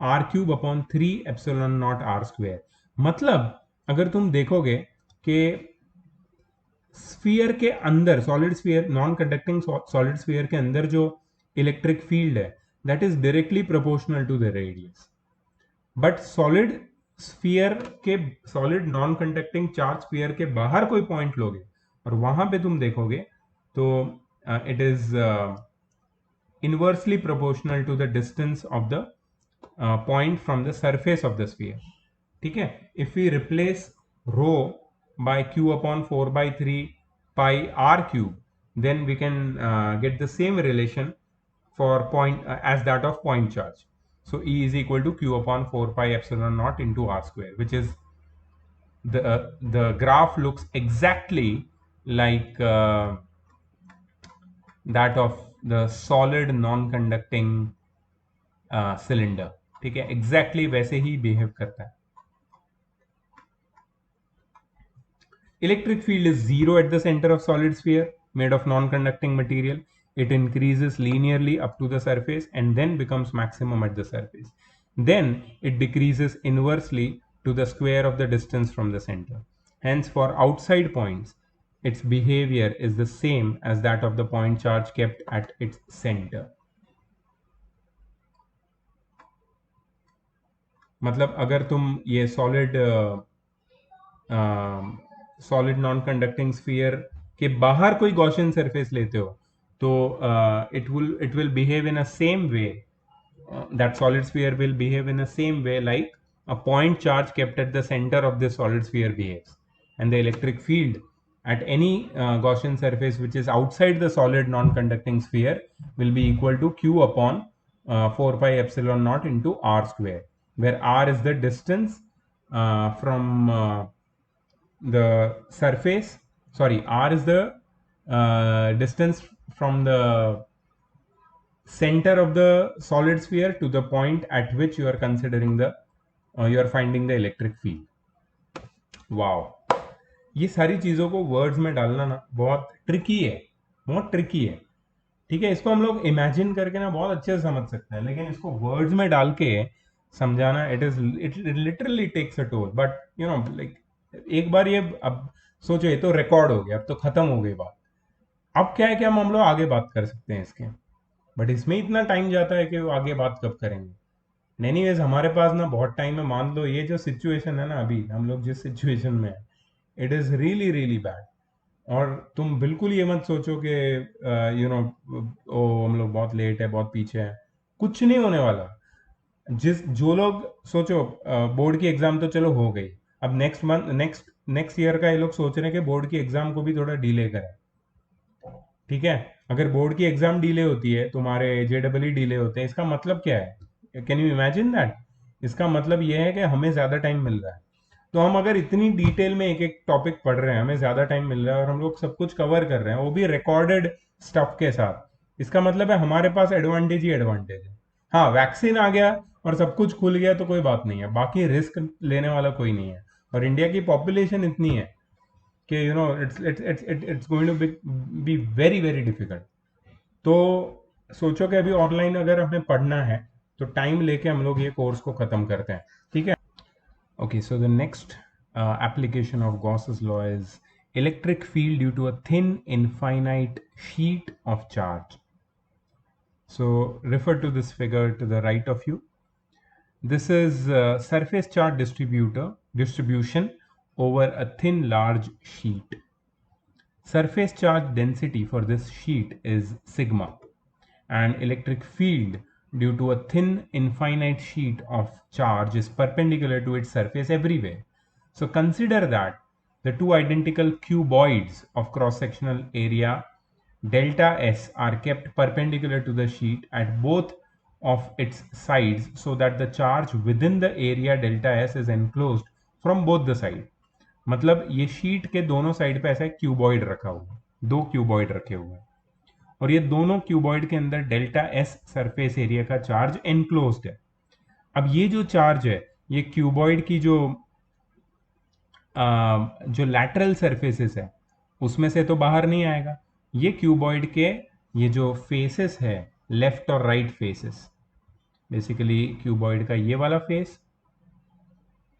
R cube upon 3 epsilon naught R square. मतलब अगर तुम देखोगे कि स्फीयर के अंदर, solid sphere, non conducting solid sphere के अंदर जो इलेक्ट्रिक फील्ड है that is directly proportional to the radius. But solid sphere के, solid non conducting charge sphere के बाहर कोई पॉइंट लोगे और वहां पे तुम देखोगे तो it is inversely proportional to the distance of the point from the surface of the sphere, ठीक है। If we replace rho by q upon 4/3 pi r cube, then we can get the same relation for point as that of point charge. So E is equal to q upon 4 pi epsilon naught into r square, which is the graph looks exactly like that of the solid non-conducting cylinder, ठीक है, exactly वैसे ही behave करता है। Electric field is zero at the center of solid sphere made of non-conducting material. It increases linearly up to the surface and then becomes maximum at the surface. Then it decreases inversely to the square of the distance from the center. Hence, for outside points, its behavior is the same as that of the point charge kept at its center. मतलब अगर तुम ये solid non conducting sphere के बाहर कोई Gaussian surface लेते हो तो it will behave in a same way. That solid sphere will behave in the same way like a point charge kept at the center of the solid sphere behaves, and the electric field at any Gaussian surface which is outside the solid non-conducting sphere will be equal to q upon 4 pi epsilon naught into r square, where r is the distance from the surface. Sorry, r is the distance from the center of the solid sphere to the point at which you are considering the you are finding the electric field. Wow, ये सारी चीज़ों को words में डालना ना बहुत tricky है, बहुत ट्रिकी है। ठीक है, इसको हम लोग इमेजिन करके ना बहुत अच्छे से समझ सकते हैं, लेकिन इसको वर्ड्स में डाल के समझाना it literally takes a toll. But you know like एक बार ये अब सोचो, ये तो रिकॉर्ड हो गया, अब तो खत्म हो गई बात। अब क्या है कि हम लोग आगे बात कर सकते हैं इसके, बट इसमें इतना टाइम जाता है कि वो आगे बात कब करेंगे। एनीवेज हमारे पास ना बहुत टाइम है। मान लो ये जो सिचुएशन है ना, अभी हम लोग जिस सिचुएशन में है, it is really really bad. और तुम बिल्कुल ये मत सोचो कि यू नो ओ हम लोग बहुत लेट है, बहुत पीछे हैं, कुछ नहीं होने वाला। जो लोग सोचो बोर्ड की एग्जाम तो चलो हो गई, अब नेक्स्ट ईयर का ये लोग सोच रहे हैं कि बोर्ड की एग्जाम को भी थोड़ा डिले करें। ठीक है, अगर बोर्ड की एग्जाम डिले होती है, तुम्हारे जेडबल डिले होते हैं, इसका मतलब क्या है? Can you imagine that? इसका मतलब यह है कि हमें ज़्यादा टाइम मिल रहा है। तो हम अगर इतनी डिटेल में एक एक टॉपिक पढ़ रहे हैं, हमें ज़्यादा टाइम मिल रहा है और हम लोग सब कुछ कवर कर रहे हैं, वो भी रिकॉर्डेड स्टफ के साथ, इसका मतलब है हमारे पास एडवांटेज ही एडवांटेज है। हाँ, वैक्सीन आ गया और सब कुछ खुल गया तो कोई बात नहीं है, बाकी रिस्क लेने वाला कोई नहीं है। और इंडिया की पॉपुलेशन इतनी है कि it's going to be very very difficult. तो सोचो कि अभी ऑनलाइन अगर हमें पढ़ना है तो टाइम लेके हम लोग ये कोर्स को ख़त्म करते हैं। ठीक है, okay. So the next application of Gauss's law is electric field due to a thin infinite sheet of charge. So refer to this figure to the right of you. This is surface charge distribution over a thin large sheet. Surface charge density for this sheet is sigma, and electric field due to a thin infinite sheet of charge is perpendicular to its surface everywhere. So consider that the two identical cuboids of cross-sectional area delta S are kept perpendicular to the sheet at both of its sides so that the charge within the area delta S is enclosed from both the sides. मतलब ये sheet के दोनों side पे ऐसा cuboid रखा हुआ है, दो क्यूबॉइड रखे हुए हैं, और ये दोनों क्यूबॉइड के अंदर डेल्टा एस सरफेस एरिया का चार्ज एनक्लोज्ड है। अब ये जो चार्ज है, ये क्यूबॉइड की जो लैटरल सरफेसेस है उसमें से तो बाहर नहीं आएगा। ये क्यूबॉइड के ये जो फेसेस है, लेफ्ट और राइट फेसेस, बेसिकली क्यूबॉइड का ये वाला फेस,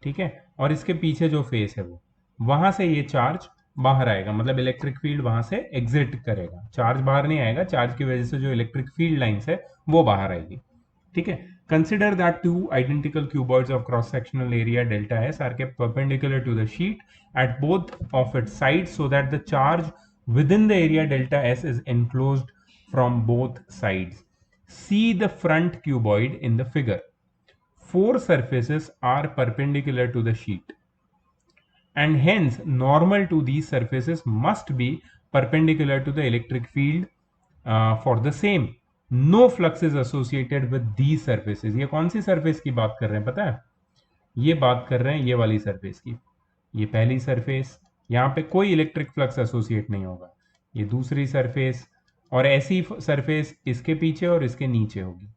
ठीक है, और इसके पीछे जो फेस है वो, वहां से ये चार्ज बाहर आएगा, मतलब इलेक्ट्रिक फील्ड वहां से एग्जिट करेगा। चार्ज बाहर नहीं आएगा, चार्ज की वजह से जो इलेक्ट्रिक फील्ड लाइंस है वो बाहर आएगी। ठीक है, consider that two identical cuboids of cross sectional area delta S are kept perpendicular to the sheet at both of its sides so that the charge within the area delta S is enclosed from both sides. See the front cuboid in the figure. Four surfaces are perpendicular to the sheet, and hence normal to these surfaces must be perpendicular to the electric field for the same. No flux is associated with these surfaces. ये कौन सी surface की बात कर रहे हैं पता है? ये बात कर रहे हैं ये वाली सरफेस की। ये पहली सरफेस, यहाँ पे कोई इलेक्ट्रिक फ्लक्स एसोसिएट नहीं होगा। ये दूसरी सरफेस, और ऐसी सरफेस इसके पीछे और इसके नीचे होगी।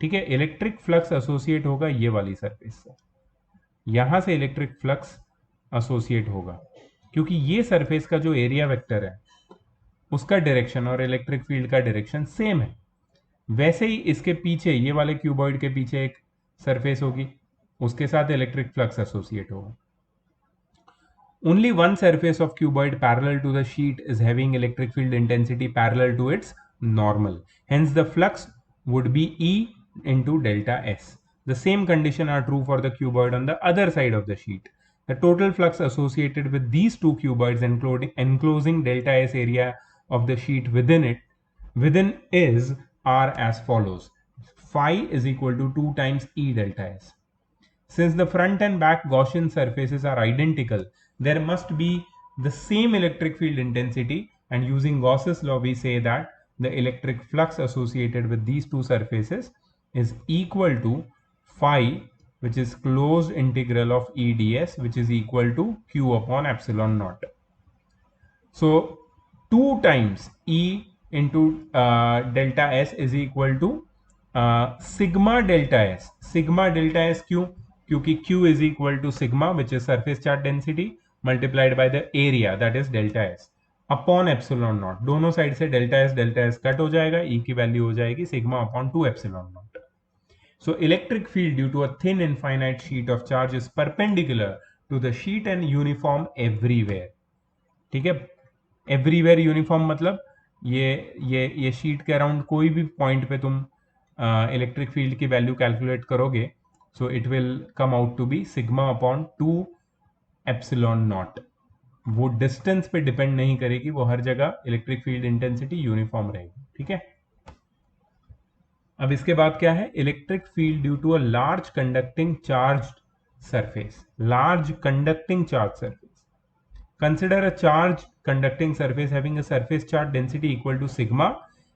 ठीक है, इलेक्ट्रिक फ्लक्स एसोसिएट होगा ये वाली सरफेस से, यहां से इलेक्ट्रिक फ्लक्स एसोसिएट होगा, क्योंकि ये सरफेस का जो एरिया वेक्टर है उसका डायरेक्शन और इलेक्ट्रिक फील्ड का डायरेक्शन सेम है। वैसे ही इसके पीछे, ये वाले क्यूबॉइड के पीछे एक सरफेस होगी, उसके साथ इलेक्ट्रिक फ्लक्स एसोसिएट होगा। Only one surface of cuboid parallel to the sheet is having electric field intensity parallel to its normal. Hence the flux would be E into delta S. The same condition are true for the cuboid on the other side of the sheet. The total flux associated with these two cuboids enclosing delta S area of the sheet within is are as follows. Phi is equal to 2 times E delta S. Since the front and back Gaussian surfaces are identical, there must be the same electric field intensity, and using Gauss's law we say that the electric flux associated with these two surfaces is equal to phi, which is closed integral of E ds, which is equal to q upon epsilon naught. So 2 times E into delta S is equal to sigma delta S. Sigma delta S क्यों? क्योंकि Q is equal to sigma, which is surface charge density, multiplied by the area, that is delta S, upon epsilon not. दोनों side से delta S cut हो जाएगा, E की value हो जाएगी sigma upon 2 epsilon not. So electric field due to a thin infinite sheet of charge is perpendicular to the sheet and uniform everywhere. ठीक है, everywhere uniform मतलब ये शीट के अराउंड कोई भी पॉइंट पे तुम इलेक्ट्रिक फील्ड की वैल्यू कैलकुलेट करोगे, so it will come out to be sigma upon 2 epsilon naught. वो डिस्टेंस पे डिपेंड नहीं करेगी, वो हर जगह इलेक्ट्रिक फील्ड इंटेंसिटी यूनिफॉर्म रहेगी. ठीक है, अब इसके बाद क्या है, electric field due to a large conducting charge surface. Large conducting charge surface. Consider a charge conducting surface having a surface charge density equal to sigma,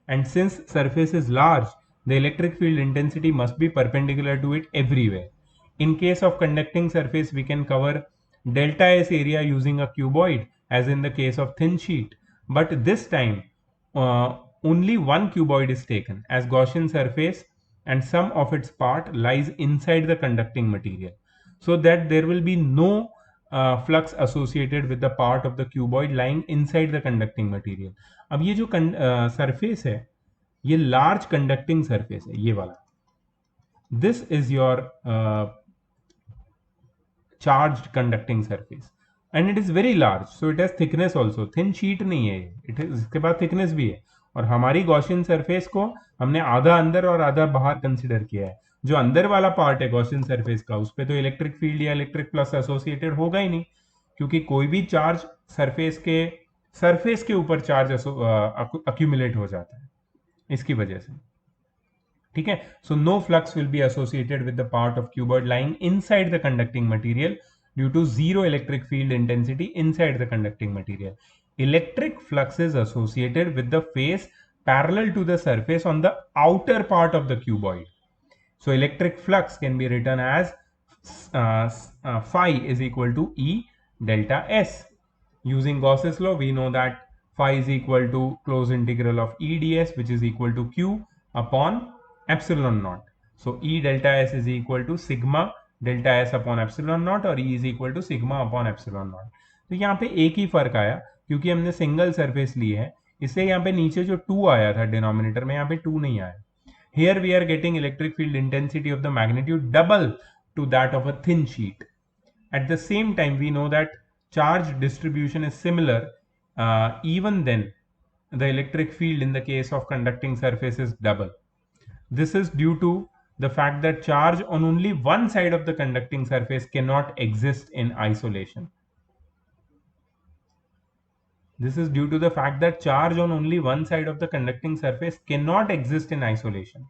and since surface is large, the electric field intensity must be perpendicular to it everywhere. In case of conducting surface, we can cover delta S area using a cuboid as in the case of thin sheet, but this time only one cuboid is taken, as Gaussian surface and some of its part lies inside the conducting material, so that there will be no flux associated with the part of the cuboid lying inside the conducting material. अब ये जो surface है, ये large conducting surface है, ये वाला. This is your charged conducting surface and it is very large, so it has thickness also. Thin sheet नहीं है, it is, इसके बाद thickness भी है. और हमारी Gaussian surface को हमने आधा अंदर और आधा बाहर कंसिडर किया है. जो अंदर वाला पार्ट है Gaussian सरफेस का, उस पर तो इलेक्ट्रिक फील्ड या इलेक्ट्रिक प्लस एसोसिएटेड होगा ही नहीं, क्योंकि कोई भी चार्ज सरफेस के ऊपर चार्ज अक्यूमुलेट हो जाता है इसकी वजह से. ठीक है, so no flux will be associated with the part of cuboid lying inside the conducting material due to zero electric field intensity inside the conducting material. Electric flux is associated with the face parallel to the surface on the outer part of the cuboid. So electric flux can be written as phi is equal to E delta S. Using Gauss's law, we know that phi is equal to closed integral of E ds, which is equal to Q upon epsilon naught. So E delta S is equal to sigma delta S upon epsilon naught, और E is equal to sigma upon epsilon naught. तो यहाँ पे एक ही फर्क आया, क्योंकि हमने single surface lie है, इससे यहाँ पे नीचे जो 2 आया था डिनोमिनेटर में, यहाँ पे 2 नहीं आया. Here we are getting electric field intensity of the magnitude double to that of a thin sheet. At the same time, we know that charge distribution is similar. Even then, the electric field in the case of conducting surface is double. This is due to the fact that charge on only one side of the conducting surface cannot exist in isolation. This is due to the fact that charge on only one side of the conducting surface cannot exist in isolation.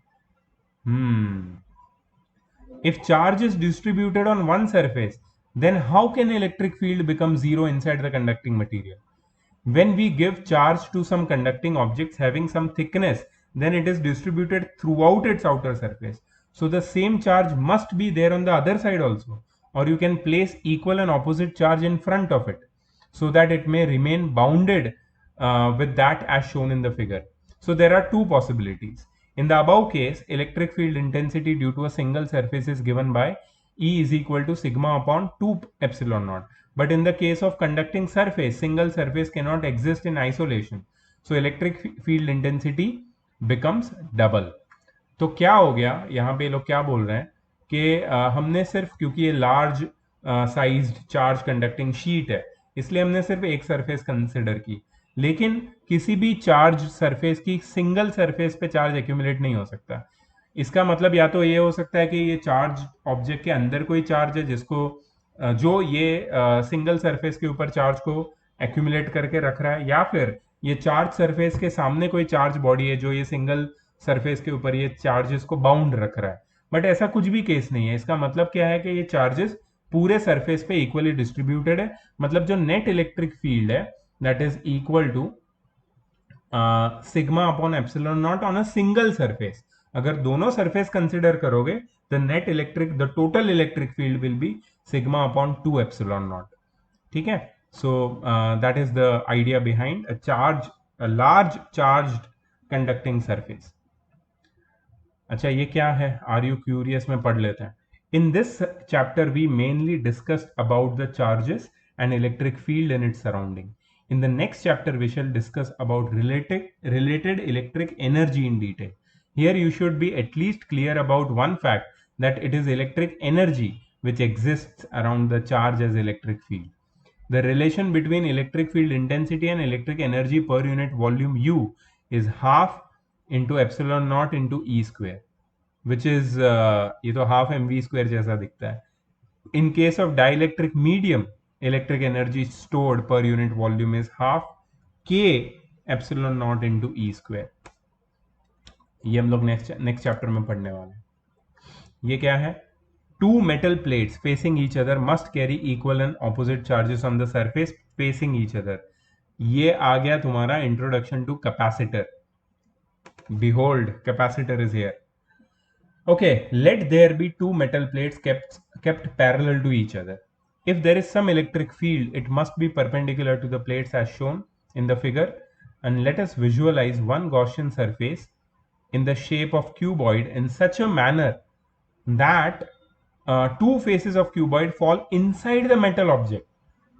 If charge is distributed on one surface, then how can electric field become zero inside the conducting material? When we give charge to some conducting objects having some thickness, then it is distributed throughout its outer surface. So the same charge must be there on the other side also, or you can place equal and opposite charge in front of it, so that it may remain bounded with that as shown in the figure. So there are two possibilities. In the above case, electric field intensity due to a single surface is given by E is equal to sigma upon 2 epsilon naught. But in the case of conducting surface, single surface cannot exist in isolation. So electric field intensity becomes double. तो क्या हो गया, यहाँ पे लोग क्या बोल रहे हैं कि हमने सिर्फ, क्योंकि ये large sized charge conducting sheet है, इसलिए हमने सिर्फ एक सरफेस कंसिडर की, लेकिन किसी भी चार्ज सरफेस की सिंगल सरफेस पे चार्ज एक्यूमुलेट नहीं हो सकता. इसका मतलब या तो ये हो सकता है कि ये चार्ज ऑब्जेक्ट के अंदर कोई चार्ज है जिसको जो ये सिंगल सरफेस के ऊपर चार्ज को एक्यूमुलेट करके रख रहा है, या फिर ये चार्ज सरफेस के सामने कोई चार्ज बॉडी है जो ये सिंगल सरफेस के ऊपर ये चार्जेस को बाउंड रख रहा है। बट ऐसा कुछ भी केस नहीं है। इसका मतलब क्या है कि ये चार्जेस पूरे सरफेस पे इक्वली डिस्ट्रीब्यूटेड है। मतलब जो नेट इलेक्ट्रिक फील्ड है that is equal to sigma upon epsilon naught on a single surface. अगर दोनों सरफेस कंसिडर करोगे the net electric the total electric field will be sigma upon 2 epsilon naught. ठीक है, so that is the idea behind a large charged conducting surface. अच्छा ये क्या है, are you curious में पढ़ लेते हैं। In this chapter we mainly discussed about the charges and electric field in its surrounding. In the next chapter, we shall discuss about related electric energy in detail. Here you should be at least clear about one fact, that it is electric energy which exists around the charge as electric field. The relation between electric field intensity and electric energy per unit volume U is half into epsilon naught into E square, which is ये तो half mv square जैसा दिखता है. In case of dielectric medium, electric energy stored per unit volume is half k epsilon naught into E square. ये हम लोग next chapter में पढ़ने वाले हैं. ये क्या है? Two metal plates facing each other must carry equal and opposite charges on the surface facing each other. ये आ गया तुम्हारा introduction to capacitor. Behold, capacitor is here. Okay, let there be two metal plates kept parallel to each other. If there is some electric field, it must be perpendicular to the plates as shown in the figure. And let us visualize one Gaussian surface in the shape of cuboid in such a manner that two faces of cuboid fall inside the metal object.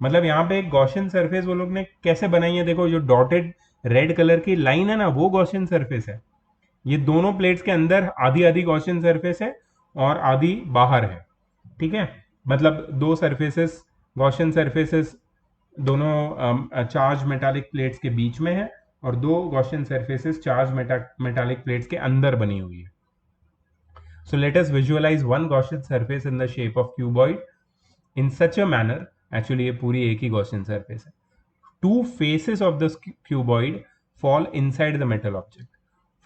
मतलब यहाँ पे एक Gaussian surface वो लोग ने कैसे बनाई है, देखो जो डॉटेड रेड कलर की लाइन है ना, वो गॉशियन सरफेस है. ये दोनों प्लेट्स के अंदर आधी आधी गॉसियन सरफेस है और आधी बाहर है. ठीक है, मतलब दो सरफेसेस गॉसियन सरफेसेस दोनों चार्ज मेटालिक प्लेट्स के बीच में है और दो Gaussian surfaces charge metallic plates के अंदर बनी हुई है. So let us visualize one Gaussian surface in the shape of cuboid in such a manner. Actually ये पूरी एक ही Gaussian surface है. Two faces of the cuboid fall inside the metal object.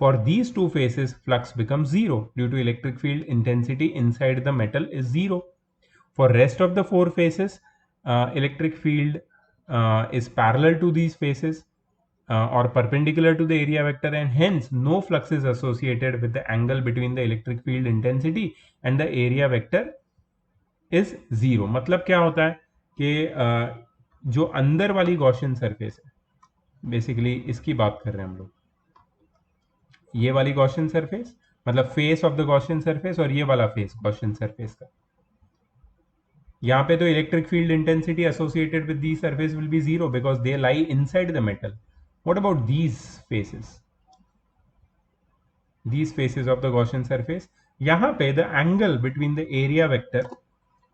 For these two faces, flux becomes zero due to electric field intensity inside the metal is zero. For rest of the four faces, electric field is parallel to these faces or perpendicular to the area vector, and hence no flux is associated with the angle between the electric field intensity and the area vector is zero. मतलब क्या होता है कि जो अंदर वाली Gaussian surface है, basically इसकी बात कर रहे हैं हम लोग. ये वाली गॉसियन सरफेस मतलब face of the Gaussian surface और ये वाला फेस गॉसियन सरफेस का. यहाँ पे तो electric field intensity associated with the surface will B zero because they lie inside the metal. What about these faces? These faces of the Gaussian surface, यहाँ पे the angle between the area vector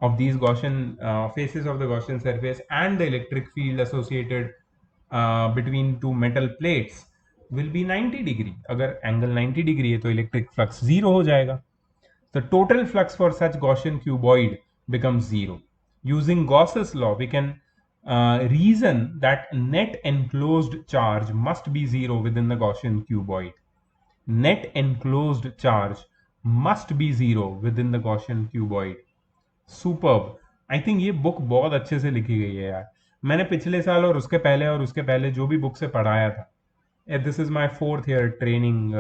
of these Gaussian faces of the Gaussian surface and the electric field associated between two metal plates will be 90 degree. अगर angle 90 degree है तो electric flux zero हो जाएगा. The total flux for such Gaussian cuboid becomes zero. Using Gauss's law, we can reason that net enclosed charge must be zero within the Gaussian cuboid. Net enclosed charge must be zero within the Gaussian cuboid. Superb. I think ये book बहुत अच्छे से लिखी गई है यार. मैंने पिछले साल और उसके पहले जो भी बुक से पढ़ाया था, this is my 4th ear training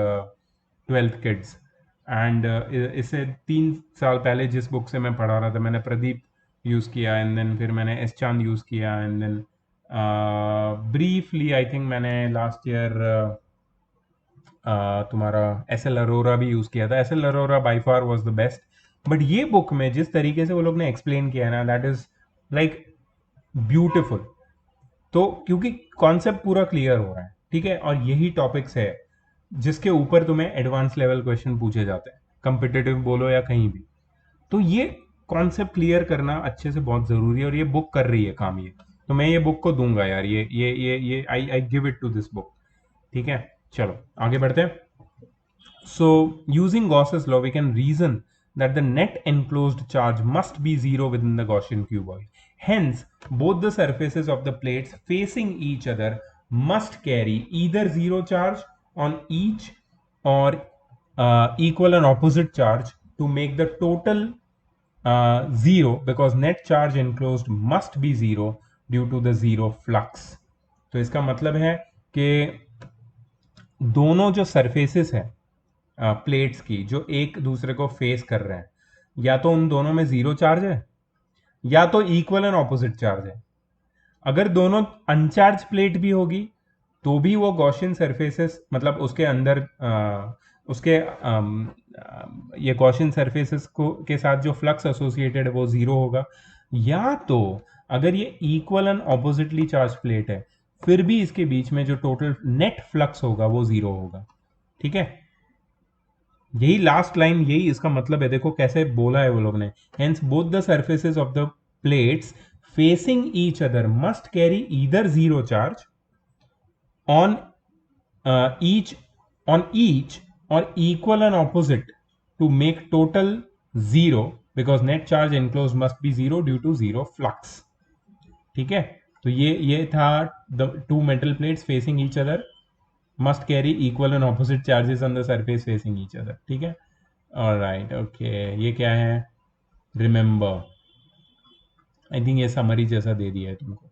12th kids, and इससे 3 साल पहले जिस बुक से मैं पढ़ा रहा था मैंने प्रदीप यूज़ किया, एंड देन फिर मैंने एस चांद यूज़ किया, and then briefly I think मैंने लास्ट ईयर तुम्हारा एस एल अरोरा भी यूज़ किया था. S L Arora by far was the best. But ये बुक में जिस तरीके से वो लोग ने एक्सप्लेन किया है ना, दैट इज लाइक ब्यूटिफुल. तो क्योंकि कॉन्सेप्ट पूरा क्लियर हो रहा है, ठीक है, और यही टॉपिक्स है जिसके ऊपर तुम्हें एडवांस लेवल क्वेश्चन पूछे जाते हैं, कंपिटेटिव बोलो या कहीं भी. तो ये कॉन्सेप्ट क्लियर करना अच्छे से बहुत जरूरी है और ये बुक कर रही है काम. ये तो मैं ये बुक को दूंगा यार, ये I give it to this book. ठीक है, चलो आगे बढ़ते हैं. So using Gauss's law, we can reason that the net enclosed charge must be zero within the Gaussian cuboid. Hence, both the surfaces of the plates facing each other must carry either zero charge on each or equal and opposite charge to make the total zero, because net charge enclosed must be zero due to the zero flux. तो इसका मतलब है कि दोनों जो surfaces हैं plates की जो एक दूसरे को फेस कर रहे हैं, या तो उन दोनों में जीरो चार्ज है या तो इक्वल एंड ऑपोजिट चार्ज है। अगर दोनों अनचार्ज प्लेट भी होगी तो भी वो गॉसियन सरफेसेस, मतलब उसके अंदर उसके ये गॉसियन सरफेसेस को के साथ जो फ्लक्स एसोसिएटेड है वो जीरो होगा। या तो अगर ये equal and oppositely charge plate है फिर भी इसके बीच में जो टोटल नेट फ्लक्स होगा वो जीरो होगा। ठीक है, यही लास्ट लाइन, यही इसका मतलब है। देखो कैसे बोला है वो लोग ने, hence both the surfaces of the plates facing each other must carry either zero charge on each or equal and opposite to make total zero, because net charge enclosed must be zero due to zero flux। ठीक है, तो ये था the two metal plates facing each other must carry equal and opposite charges on the surface facing each other। ठीक है, alright, okay, ये क्या है, रिमेंबर। आई थिंक ये समरी जैसा दे दिया है तुमको।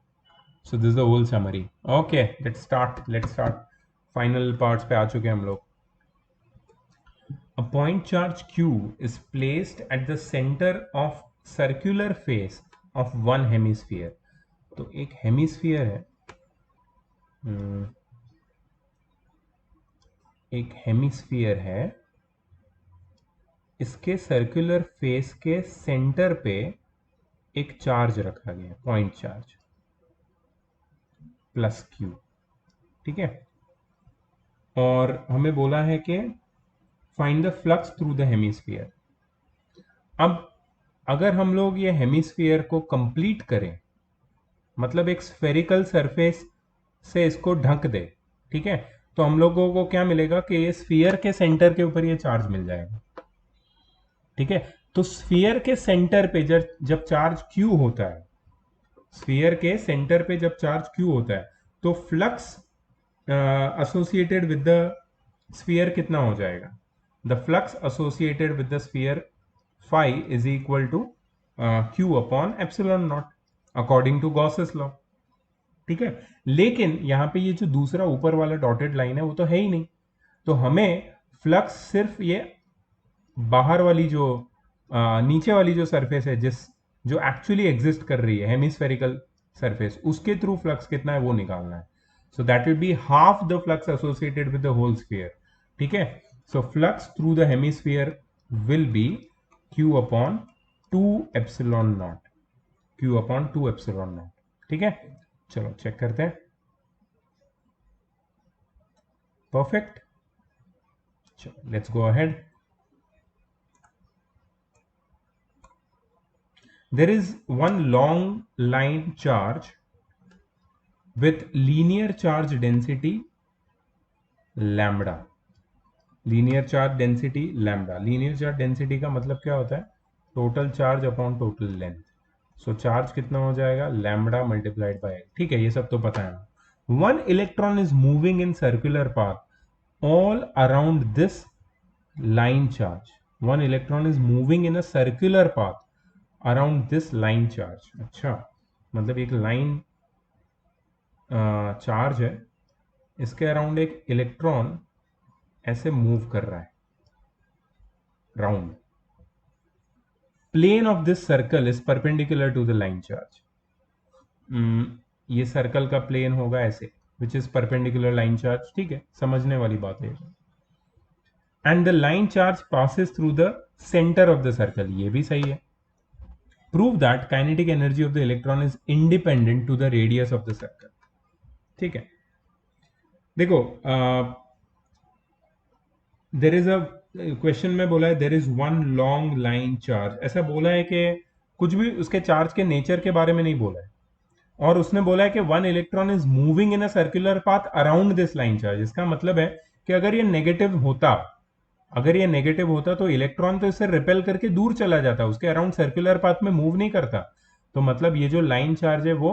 So this the whole summary. Okay, let's start final parts पे आ चुके हैं हम लोग। A point charge Q is placed at the center of circular face of one hemisphere। तो एक हेमिस्फीयर है, एक हेमिस्फीयर है, इसके सर्कुलर फेस के सेंटर पे एक चार्ज रखा गया, पॉइंट चार्ज प्लस Q। ठीक है, और हमें बोला है कि find the flux through the hemisphere. अब अगर हम लोग ये हेमिस्फीयर को कंप्लीट करें, मतलब एक स्फेरिकल सरफेस से इसको ढक दे, ठीक है, तो हम लोगों को क्या मिलेगा कि ये स्फीयर के सेंटर के ऊपर ये चार्ज मिल जाएगा। ठीक है, तो स्फीयर के सेंटर पे जब चार्ज Q होता है, स्फीयर के सेंटर पे जब चार्ज Q होता है तो flux associated with the sphere कितना हो जाएगा, the flux associated with the sphere phi is equal to Q upon epsilon naught according to Gauss's law. ठीक है, लेकिन यहां पे ये जो दूसरा ऊपर वाला डॉटेड लाइन है वो तो है ही नहीं, तो हमें फ्लक्स सिर्फ ये बाहर वाली जो नीचे वाली जो सरफेस है जो एक्चुअली एग्जिस्ट कर रही है, हेमिस्फेरिकल सरफेस, उसके थ्रू फ्लक्स कितना है वो निकालना है। So that will be half the flux associated with the whole sphere. ठीक है, so flux through the hemisphere will be Q upon 2 epsilon naught, Q upon 2 epsilon naught. ठीक है, चलो चेक करते हैं। परफेक्ट, चलो let's go ahead. There is one long line charge with linear charge density lambda। linear charge density lambda, linear charge density का मतलब क्या होता है, total charge upon total length. So charge कितना हो जाएगा, लैम्बडा मल्टीप्लाइड बाय। ठीक है, ये सब तो पता है। One electron is moving in circular path all around this line charge. One electron is moving in a circular path around this line charge. अच्छा, मतलब एक लाइन चार्ज है, इसके अराउंड एक इलेक्ट्रॉन ऐसे मूव कर रहा है round. Plane of this circle is perpendicular to the line charge. ये सर्कल का प्लेन होगा ऐसे, which is perpendicular line charge. ठीक है, समझने वाली बात है। And the line charge passes through the centre of the circle, ये भी सही है। Prove that kinetic energy of the electron is independent to the radius of the circle. ठीक है, देखो देर इज अ क्वेश्चन में बोला है there is one long line charge, ऐसा बोला है कि कुछ भी उसके चार्ज के नेचर के बारे में नहीं बोला है, और उसने बोला है कि one electron is moving in a circular path around this line charge. इसका मतलब है कि अगर ये नेगेटिव होता अगर ये नेगेटिव होता तो इलेक्ट्रॉन तो इससे रिपेल करके दूर चला जाता, उसके अराउंड सर्कुलर पाथ में मूव नहीं करता। तो मतलब ये जो लाइन चार्ज है वो,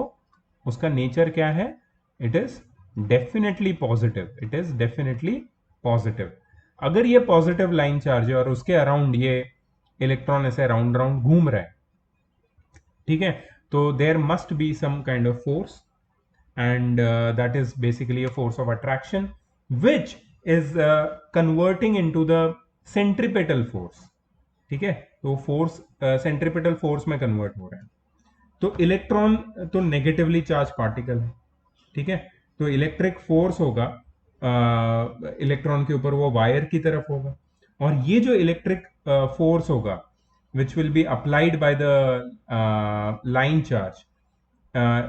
उसका नेचर क्या है, it is definitely positive, it is definitely positive. अगर ये पॉजिटिव लाइन चार्ज है और उसके अराउंड ये इलेक्ट्रॉन ऐसे राउंड राउंड घूम रहा है, ठीक है, तो there must be some kind of force, and that is basically a force of attraction which is converting into the centripetal force। ठीक है, तो फोर्स सेंट्रिपिटल फोर्स में कन्वर्ट हो रहा है। तो इलेक्ट्रॉन तो नेगेटिवली चार्ज पार्टिकल है, ठीक है, तो इलेक्ट्रिक फोर्स होगा इलेक्ट्रॉन के ऊपर वो वायर की तरफ होगा, और ये जो इलेक्ट्रिक फोर्स होगा which will be applied by the line charge,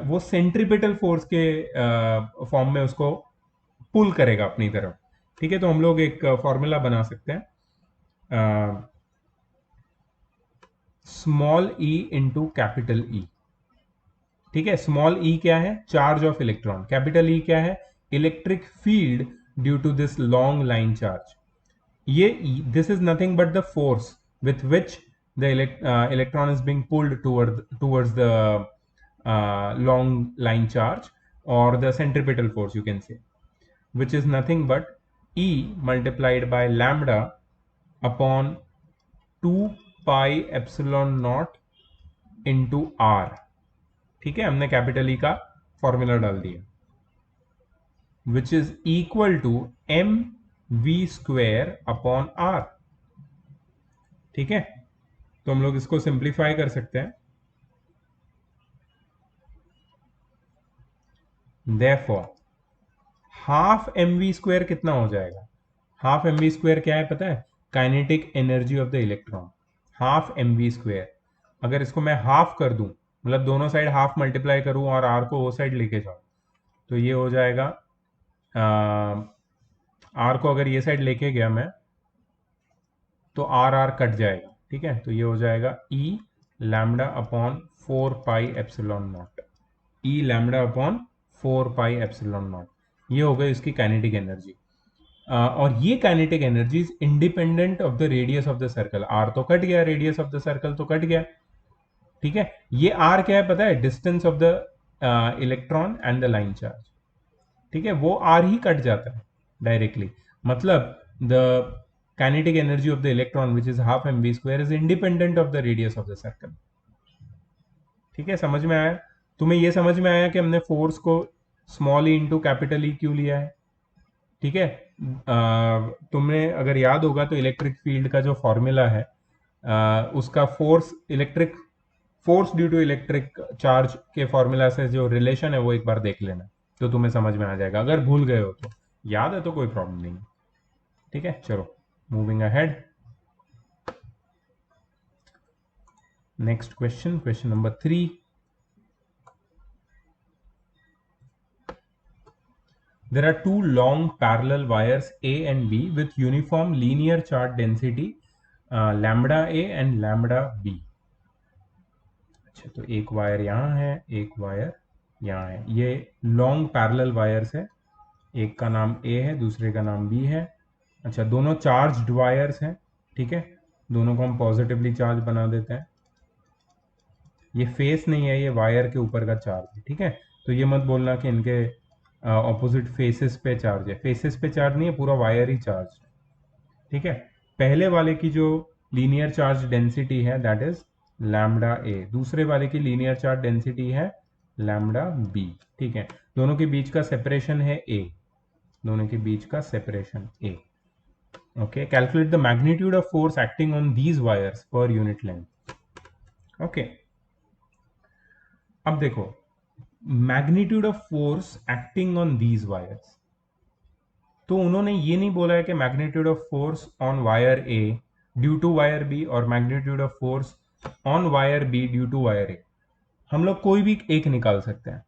वो सेंट्रिपिटल फोर्स के फॉर्म में उसको पुल करेगा अपनी तरफ। ठीक है, तो हम लोग एक फॉर्मूला बना सकते हैं, small E into capital E. ठीक है, स्मॉल ई क्या है, charge of electron, capital E क्या है, electric field due to this long line charge. ये this is nothing but the force with which the electron is being pulled towards the long line charge, or the centripetal force you can say, which is nothing but E multiplied by lambda upon 2 pi epsilon naught into R। ठीक है, हमने capital E का formula डाल दिया, which is equal to m v square upon r. ठीक है, तो हम लोग इसको सिंप्लीफाई कर सकते हैं। Therefore, half m v square कितना हो जाएगा, हाफ एम वी स्क्वेयर क्या है पता है, kinetic energy of the electron, half m v square. अगर इसको मैं हाफ कर दूं, मतलब दोनों साइड हाफ मल्टीप्लाई करूं और आर को वो साइड लेके जाऊं, तो ये हो जाएगा, आर को अगर ये साइड लेके गया मैं, तो आर आर कट जाएगा। ठीक है, तो ये हो जाएगा E lambda upon 4 pi epsilon naught, E lambda upon 4 pi epsilon naught. ये हो गई इसकी काइनेटिक एनर्जी। और ये kinetic energy is independent of the radius of the circle. R तो कट गया, रेडियस ऑफ द सर्कल तो कट गया। ठीक है, ये आर क्या है पता है, distance of the electron and the line charge. ठीक है, वो आर ही कट जाता है डायरेक्टली, मतलब the kinetic energy of the electron which is half m v square is independent of the radius of the circle. ठीक है, समझ में आया? तुम्हें यह समझ में आया कि हमने फोर्स को स्मॉल ई इंटू कैपिटल ई क्यों लिया है? ठीक है, तुम्हें अगर याद होगा तो इलेक्ट्रिक फील्ड का जो फॉर्मूला है, उसका force, electric force due to electric charge के फॉर्मूला से जो रिलेशन है वो एक बार देख लेना, तो तुम्हें समझ में आ जाएगा। अगर भूल गए हो तो, याद है तो कोई प्रॉब्लम नहीं। ठीक है, चलो moving ahead. Next question, question number 3। There are two long parallel wires A and B with uniform linear charge density lambda A and lambda B। अच्छा, तो एक वायर यहाँ है, एक वायर यहाँ है, ये लॉन्ग पैरेलल वायर्स है, एक का नाम A है, दूसरे का नाम B है। अच्छा, दोनों चार्ज्ड वायर्स हैं। ठीक है, दोनों को हम पॉजिटिवली चार्ज बना देते हैं। ये फेस नहीं है, ये वायर के ऊपर का चार्ज है। ठीक है, तो ये मत बोलना कि इनके ऑपोजिट फेसेस पे चार्ज है, फेसेस पे चार्ज नहीं है, पूरा वायर ही चार्ज है। ठीक है, पहले वाले की जो लीनियर चार्ज डेंसिटी है दैट इज लैम्डा ए, दूसरे वाले की लीनियर चार्ज डेंसिटी है लैम्डा बी। ठीक है, दोनों के बीच का सेपरेशन है ए, दोनों के बीच का separation A. Okay, calculate the magnitude of force acting on these wires per unit length. Okay, अब देखो, magnitude of force acting on these wires, तो उन्होंने ये नहीं बोला है कि magnitude of force on wire A due to wire B और magnitude of force on wire B due to wire A. हम लोग कोई भी एक निकाल सकते हैं।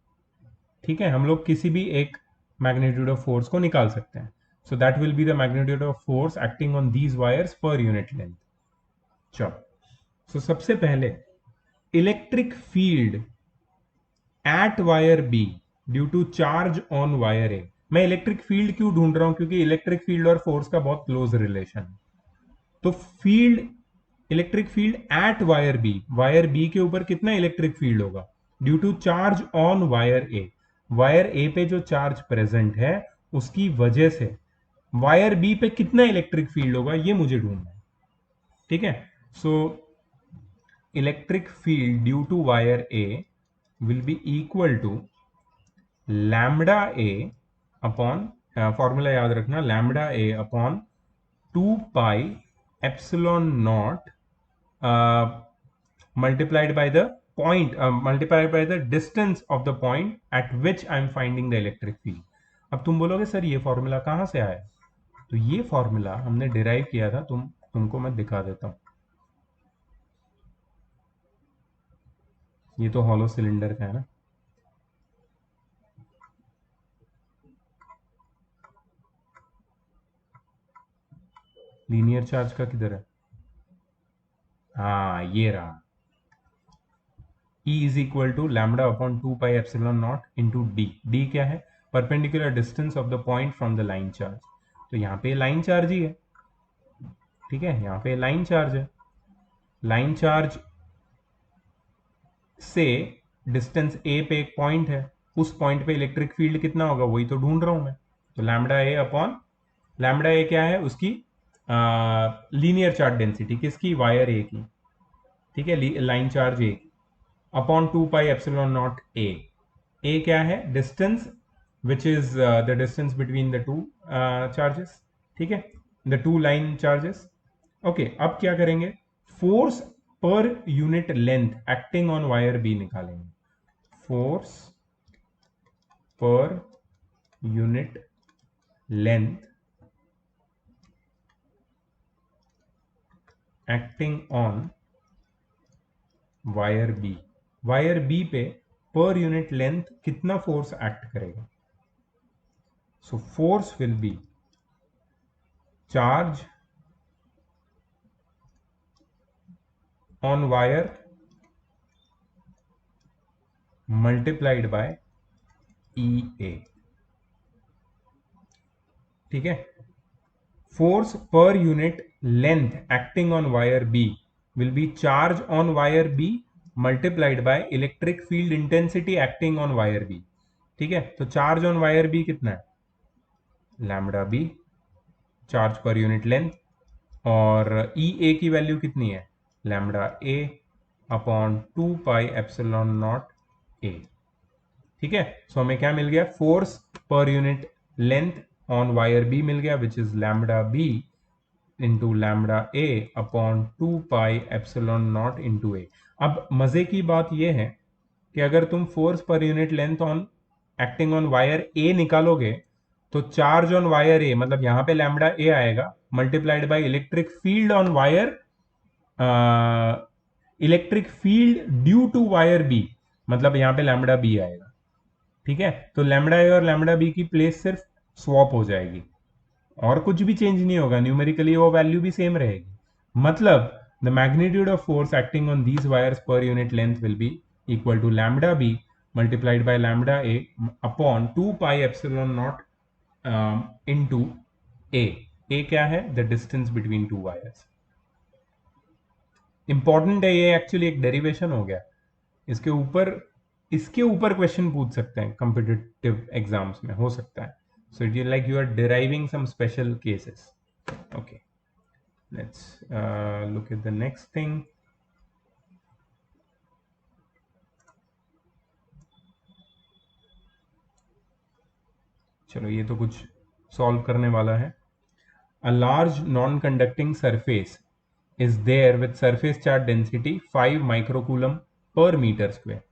ठीक है, हम लोग किसी भी एक मैग्नीट्यूड ऑफ फोर्स को निकाल सकते हैं। So that will be the magnitude of force acting on these wires per unit length. चलो, सो सबसे पहले electric field at wire B due to charge on wire A. मैं इलेक्ट्रिक फील्ड क्यों ढूंढ रहा हूं, क्योंकि इलेक्ट्रिक फील्ड और फोर्स का बहुत क्लोज रिलेशन है। तो field, electric field at wire B के ऊपर कितना इलेक्ट्रिक फील्ड होगा due to charge on wire A पे जो चार्ज प्रेजेंट है उसकी वजह से वायर बी पे कितना इलेक्ट्रिक फील्ड होगा ये मुझे ढूंढना है। ठीक है, so electric field due to wire A will be equal to lambda A upon, formula याद रखना, lambda A upon 2 pi epsilon naught multiplied by the point, multiplied by the distance of the point at which I am finding the electric field. अब तुम बोलोगे sir ये formula कहाँ से आया, तो ये फॉर्मूला हमने डिराइव किया था, तुमको मैं दिखा देता हूं। ये तो हॉलो सिलेंडर का है ना, लीनियर चार्ज का किधर है, हाँ ये रहा, E is equal to lambda upon 2 pi epsilon naught into D. D क्या है, perpendicular distance of the point from the line charge. तो यहाँ पे लाइन चार्ज ही है, ठीक है, यहाँ पे लाइन चार्ज है, लाइन चार्ज से डिस्टेंस ए पे एक पॉइंट है, उस पॉइंट पे इलेक्ट्रिक फील्ड कितना होगा वही तो ढूंढ रहा हूं मैं। तो lambda A upon, lambda A क्या है, उसकी लीनियर चार्ज डेंसिटी, किसकी, वायर ए की, ठीक है, line charge A upon 2 pi epsilon naught A. A क्या है, distance which is the distance between the two charges, ठीक है, the two line charges. Okay, अब क्या करेंगे, force per unit length acting on wire B निकालेंगे। Force per unit length acting on wire B, wire B पे per unit length कितना force act करेगा। So force will be charge on wire multiplied by E A, ठीक है। Force per unit length acting on wire B will be charge on wire B multiplied by electric field intensity acting on wire B, ठीक है। तो charge on wire B कितना है, lambda B, charge per unit length, और E A की value कितनी है, lambda A upon 2 pi epsilon naught A, ठीक है। सो हमें क्या मिल गया, force per unit length on wire B मिल गया, which is lambda B into lambda A upon 2 pi epsilon naught into A. अब मजे की बात यह है कि अगर तुम force per unit length on acting on wire A निकालोगे तो चार्ज ऑन वायर ए, मतलब यहां पे लैम्डा ए आएगा, multiplied by electric field on wire, electric field due to wire B, मतलब यहां पे लैम्डा बी आएगा, ठीक है। तो लैम्डा ए और लैम्डा बी की प्लेस सिर्फ स्वॉप हो जाएगी और कुछ भी चेंज नहीं होगा, न्यूमेरिकली वो वैल्यू भी सेम रहेगी। मतलब the magnitude of force acting on these wires per unit length will be equal to lambda B multiplied by lambda A upon 2 pi epsilon naught into A. A क्या है, the distance between two wires. Important है ये, actually एक derivation हो गया, इसके ऊपर question पूछ सकते हैं कॉम्पिटिटिव एग्जाम्स में, हो सकता है। So it is like you are deriving some special cases. Okay, let's look at the next thing. चलो ये तो कुछ सॉल्व करने वाला है। A large non-conducting surface is there with surface charge density 5 microcoulomb per meter square.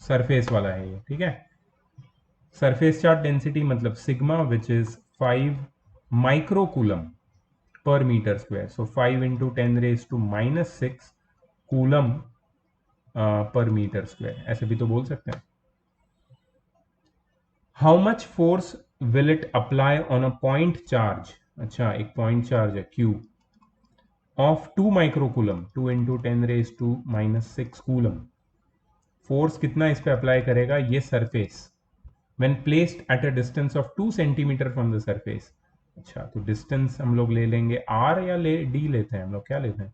Surface वाला है ये, ठीक है। सरफेस चार्ज डेंसिटी मतलब sigma which is 5 microcoulomb per metre square, so 5 into 10⁻⁻⁶ coulomb per metre square, ऐसे भी तो बोल सकते हैं। How much force will it apply on a point charge, अच्छा एक पॉइंट चार्ज है Q of 2 microcoulomb, 2 into 10⁻⁻⁶ coulomb. Force कितना इस पे अप्लाई करेगा ये surface when placed at a distance of 2 centimeter from the surface, अच्छा, तो डिस्टेंस हम लोग ले लेंगे आर या डी लेते हैं हम लोग, क्या लेते हैं?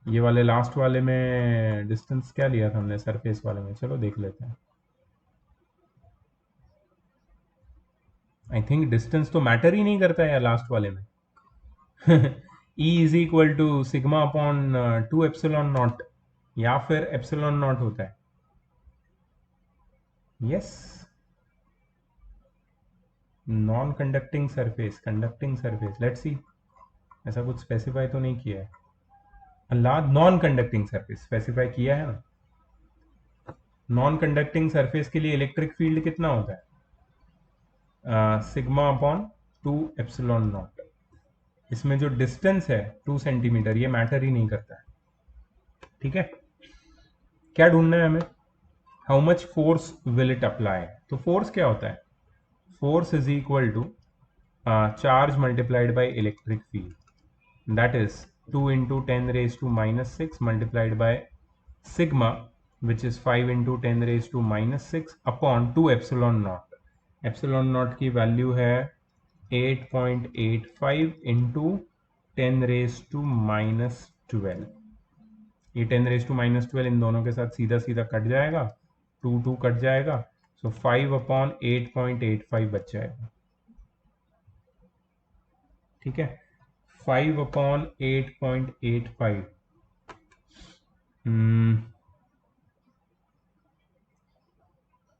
ये वाले लास्ट वाले में डिस्टेंस क्या लिया था हमने सरफेस वाले में, चलो देख लेते हैं। आई थिंक डिस्टेंस तो मैटर ही नहीं करता है यार लास्ट वाले में। E is equal to sigma upon 2 epsilon naught, या फिर एप्सिलॉन नॉट होता है। Yes, non conducting surface, conducting surface, let's see. ऐसा कुछ स्पेसिफाई तो नहीं किया है। Allah, non conducting surface specify किया है ना। नॉन कंडक्टिंग सरफेस के लिए इलेक्ट्रिक फील्ड कितना होता है? Sigma upon 2 epsilon not. इसमें जो डिस्टेंस है 2 सेंटीमीटर, ये मैटर ही नहीं करता है। ठीक है, क्या ढूंढना है हमें? How much force will it apply. तो फोर्स क्या होता है? Force is equal to charge multiplied by electric field, that is 2 into 10 raised to minus 6 multiplied by sigma, which is 5 into 10 raised to minus 6 upon 2 epsilon naught. epsilon naught की value है 8.85 into 10 raised to minus 12। ये 10 raised to minus 12 इन दोनों के साथ सीधा सीधा cut जाएगा, 2 cut जाएगा, सो 5 अपॉन 8.85 बच जाएगा। ठीक है, 5 अपॉन 8.85,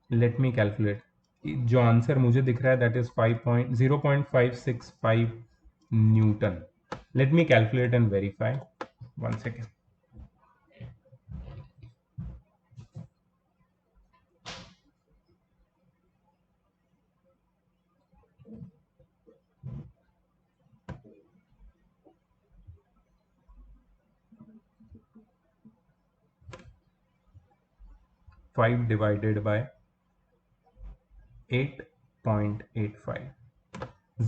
लेट मी कैलकुलेट। जो आंसर मुझे दिख रहा है that is 0.565 Newton. Let me calculate and verify, 1 second. Five divided by 8.85,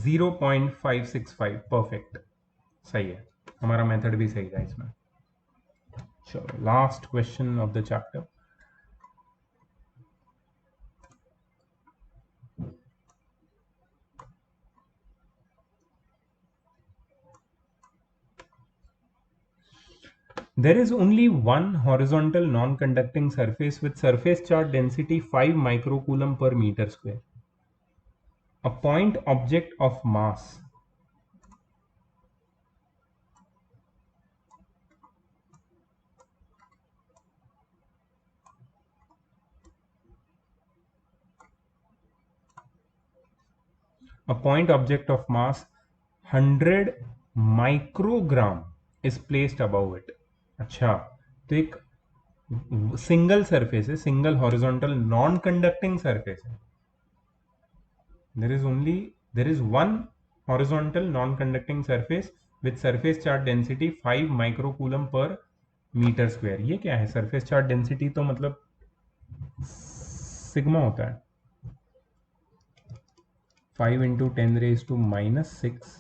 0.565, perfect, सही है। हमारा मेथड भी सही था इसमें। चलो, last question of the chapter. There is only one horizontal non-conducting surface with surface charge density 5 microcoulomb per meter square. A point object of mass a point object of mass 100 microgram is placed above it। अच्छा, तो एक single surface है, single horizontal non conducting surface है। There is one horizontal non conducting surface with surface charge density 5 microcoulomb per metre square. ये क्या है? Surface charge density तो मतलब सिग्मा होता है, 5 into 10 raised to minus 6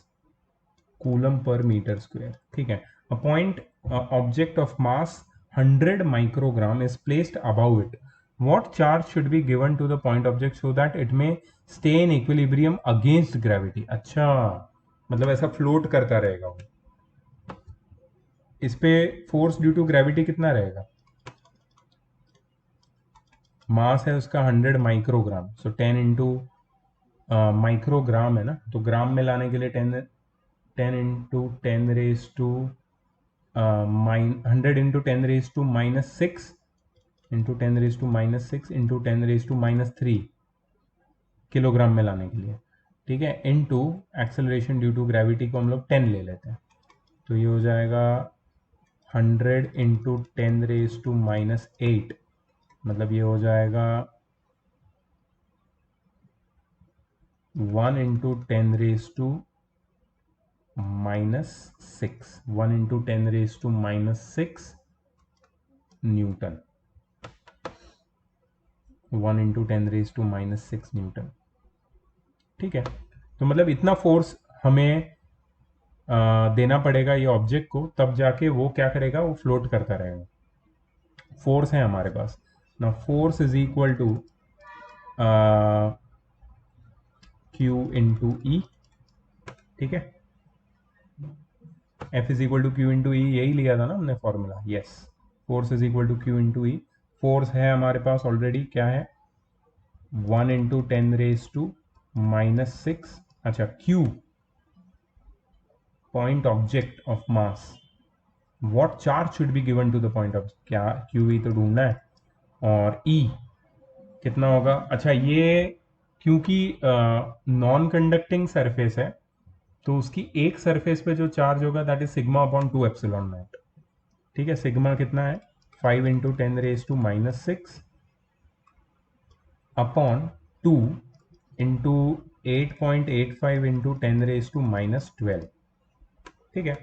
coulomb per metre square. ठीक है, a point object of mass 100 microgram is placed above it, what charge should be given to the point object so that it may stay in equilibrium against gravity. अच्छा, मतलब ऐसा float करता रहेगा वो। इस पे फोर्स ड्यू टू ग्रेविटी कितना रहेगा? मास है उसका 100 माइक्रोग्राम, सो 10 इंटू माइक्रोग्राम है ना, तो ग्राम में लाने के लिए 10 into 10 raise to 100 into 10 raise to minus 6 into 10 raise to minus 6 into 10 raise to minus 3 kilogram में लाने के लिए। ठीक है, into acceleration due to gravity को हम लोग 10 ले लेते हैं, तो ये हो जाएगा 100 इंटू 10 रेज टू माइनस 8, मतलब ये हो जाएगा 1 into 10 raise to minus 6, 1 into 10 raise to minus 6 newton, 1 into 10 raise to minus 6 newton. ठीक है, तो मतलब इतना फोर्स हमें देना पड़ेगा ये ऑब्जेक्ट को, तब जाके वो क्या करेगा, वो फ्लोट करता रहेगा। फोर्स है हमारे पास ना, force is equal to Q into E, ठीक है, F is equal to Q into E, यही लिया था ना हमने formula, yes, force is equal to Q into E. Force है हमारे पास ऑलरेडी, क्या है, 1 इंटू 10⁻⁻⁶। अच्छा, Q, point object of mass, what charge should be given to the point of, क्या क्यू ई तो ढूंढना है, और ई कितना होगा। अच्छा, ये क्योंकि नॉन कंडक्टिंग सरफेस है, तो उसकी एक सरफेस पे जो चार्ज होगा that is sigma upon 2 epsilon naught. ठीक है, सिग्मा कितना है, 5 इंटू 10⁻⁻⁶ अपॉन 2 इंटू 8.85 इंटू 10⁻⁻12। ठीक है,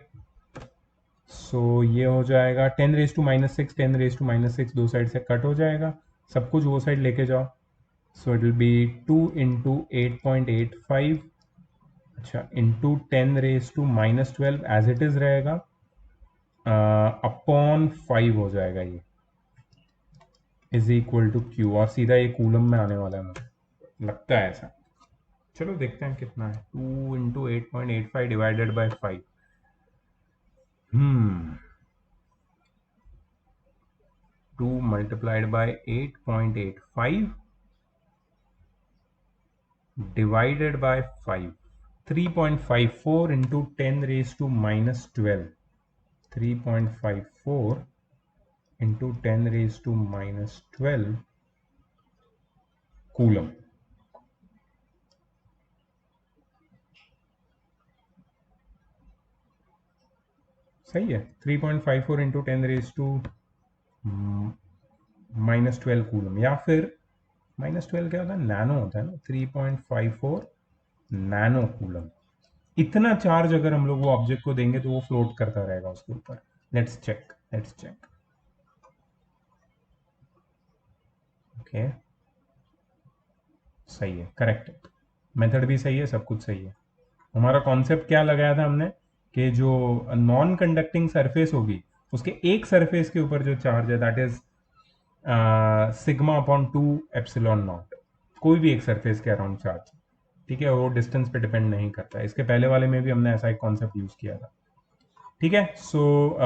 सो ये हो जाएगा 10⁻⁻6, 10⁻⁻6 दो साइड से कट हो जाएगा, सब कुछ वो साइड लेके जाओ, सो इट विल बी 2 इंटू 8.85, अच्छा, इंटू 10⁻⁻12 एज इट इज रहेगा, अपॉन 5 हो जाएगा ये, इज इक्वल टू क्यू, और सीधा ये कूलम में आने वाला है, मुझे लगता है ऐसा। चलो देखते हैं कितना है, 2 into 8.85 divided by 5, 2 multiplied by 8.85 divided by 5, 3.54 into 10⁻⁻12, 3.54 into 10⁻⁻12 coulomb. सही है, 3.54 इंटू 10⁻⁻12 कूलम, या फिर -12 क्या होता है, नैनो होता है ना, 3.54 नैनो कूलम। इतना चार्ज अगर हम लोग वो ऑब्जेक्ट को देंगे तो वो फ्लोट करता रहेगा उसके ऊपर। Let's check, let's check. Okay, सही है, करेक्ट है, मेथड भी सही है, सब कुछ सही है। हमारा कॉन्सेप्ट क्या लगाया था हमने, कि जो नॉन कंडक्टिंग सरफेस होगी उसके एक सरफेस के ऊपर जो चार्ज है that is sigma upon 2 epsilon not, कोई भी एक सरफेस के अराउंड चार्ज। ठीक है, वो डिस्टेंस पे डिपेंड नहीं करता है, इसके पहले वाले में भी हमने ऐसा एक कॉन्सेप्ट यूज किया था। ठीक है, so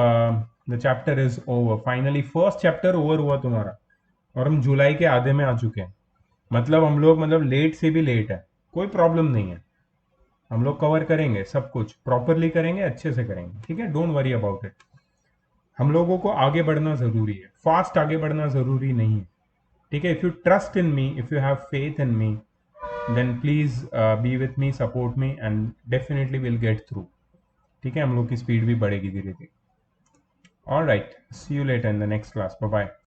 the chapter is over, finally first chapter over हुआ तुम्हारा, और हम जुलाई के आधे में आ चुके हैं, मतलब हम लोग मतलब लेट से भी लेट है, कोई प्रॉब्लम नहीं है, हम लोग कवर करेंगे, सब कुछ प्रॉपरली करेंगे, अच्छे से करेंगे। ठीक है, डोंट वरी अबाउट इट। हम लोगों को आगे बढ़ना जरूरी है, फास्ट आगे बढ़ना जरूरी नहीं है। ठीक है, if you trust in me, if you have faith in me, then please be with me, support me, and definitely will get through. ठीक है, हम लोग की स्पीड भी बढ़ेगी धीरे धीरे। All right, see you later in the next class, bye bye.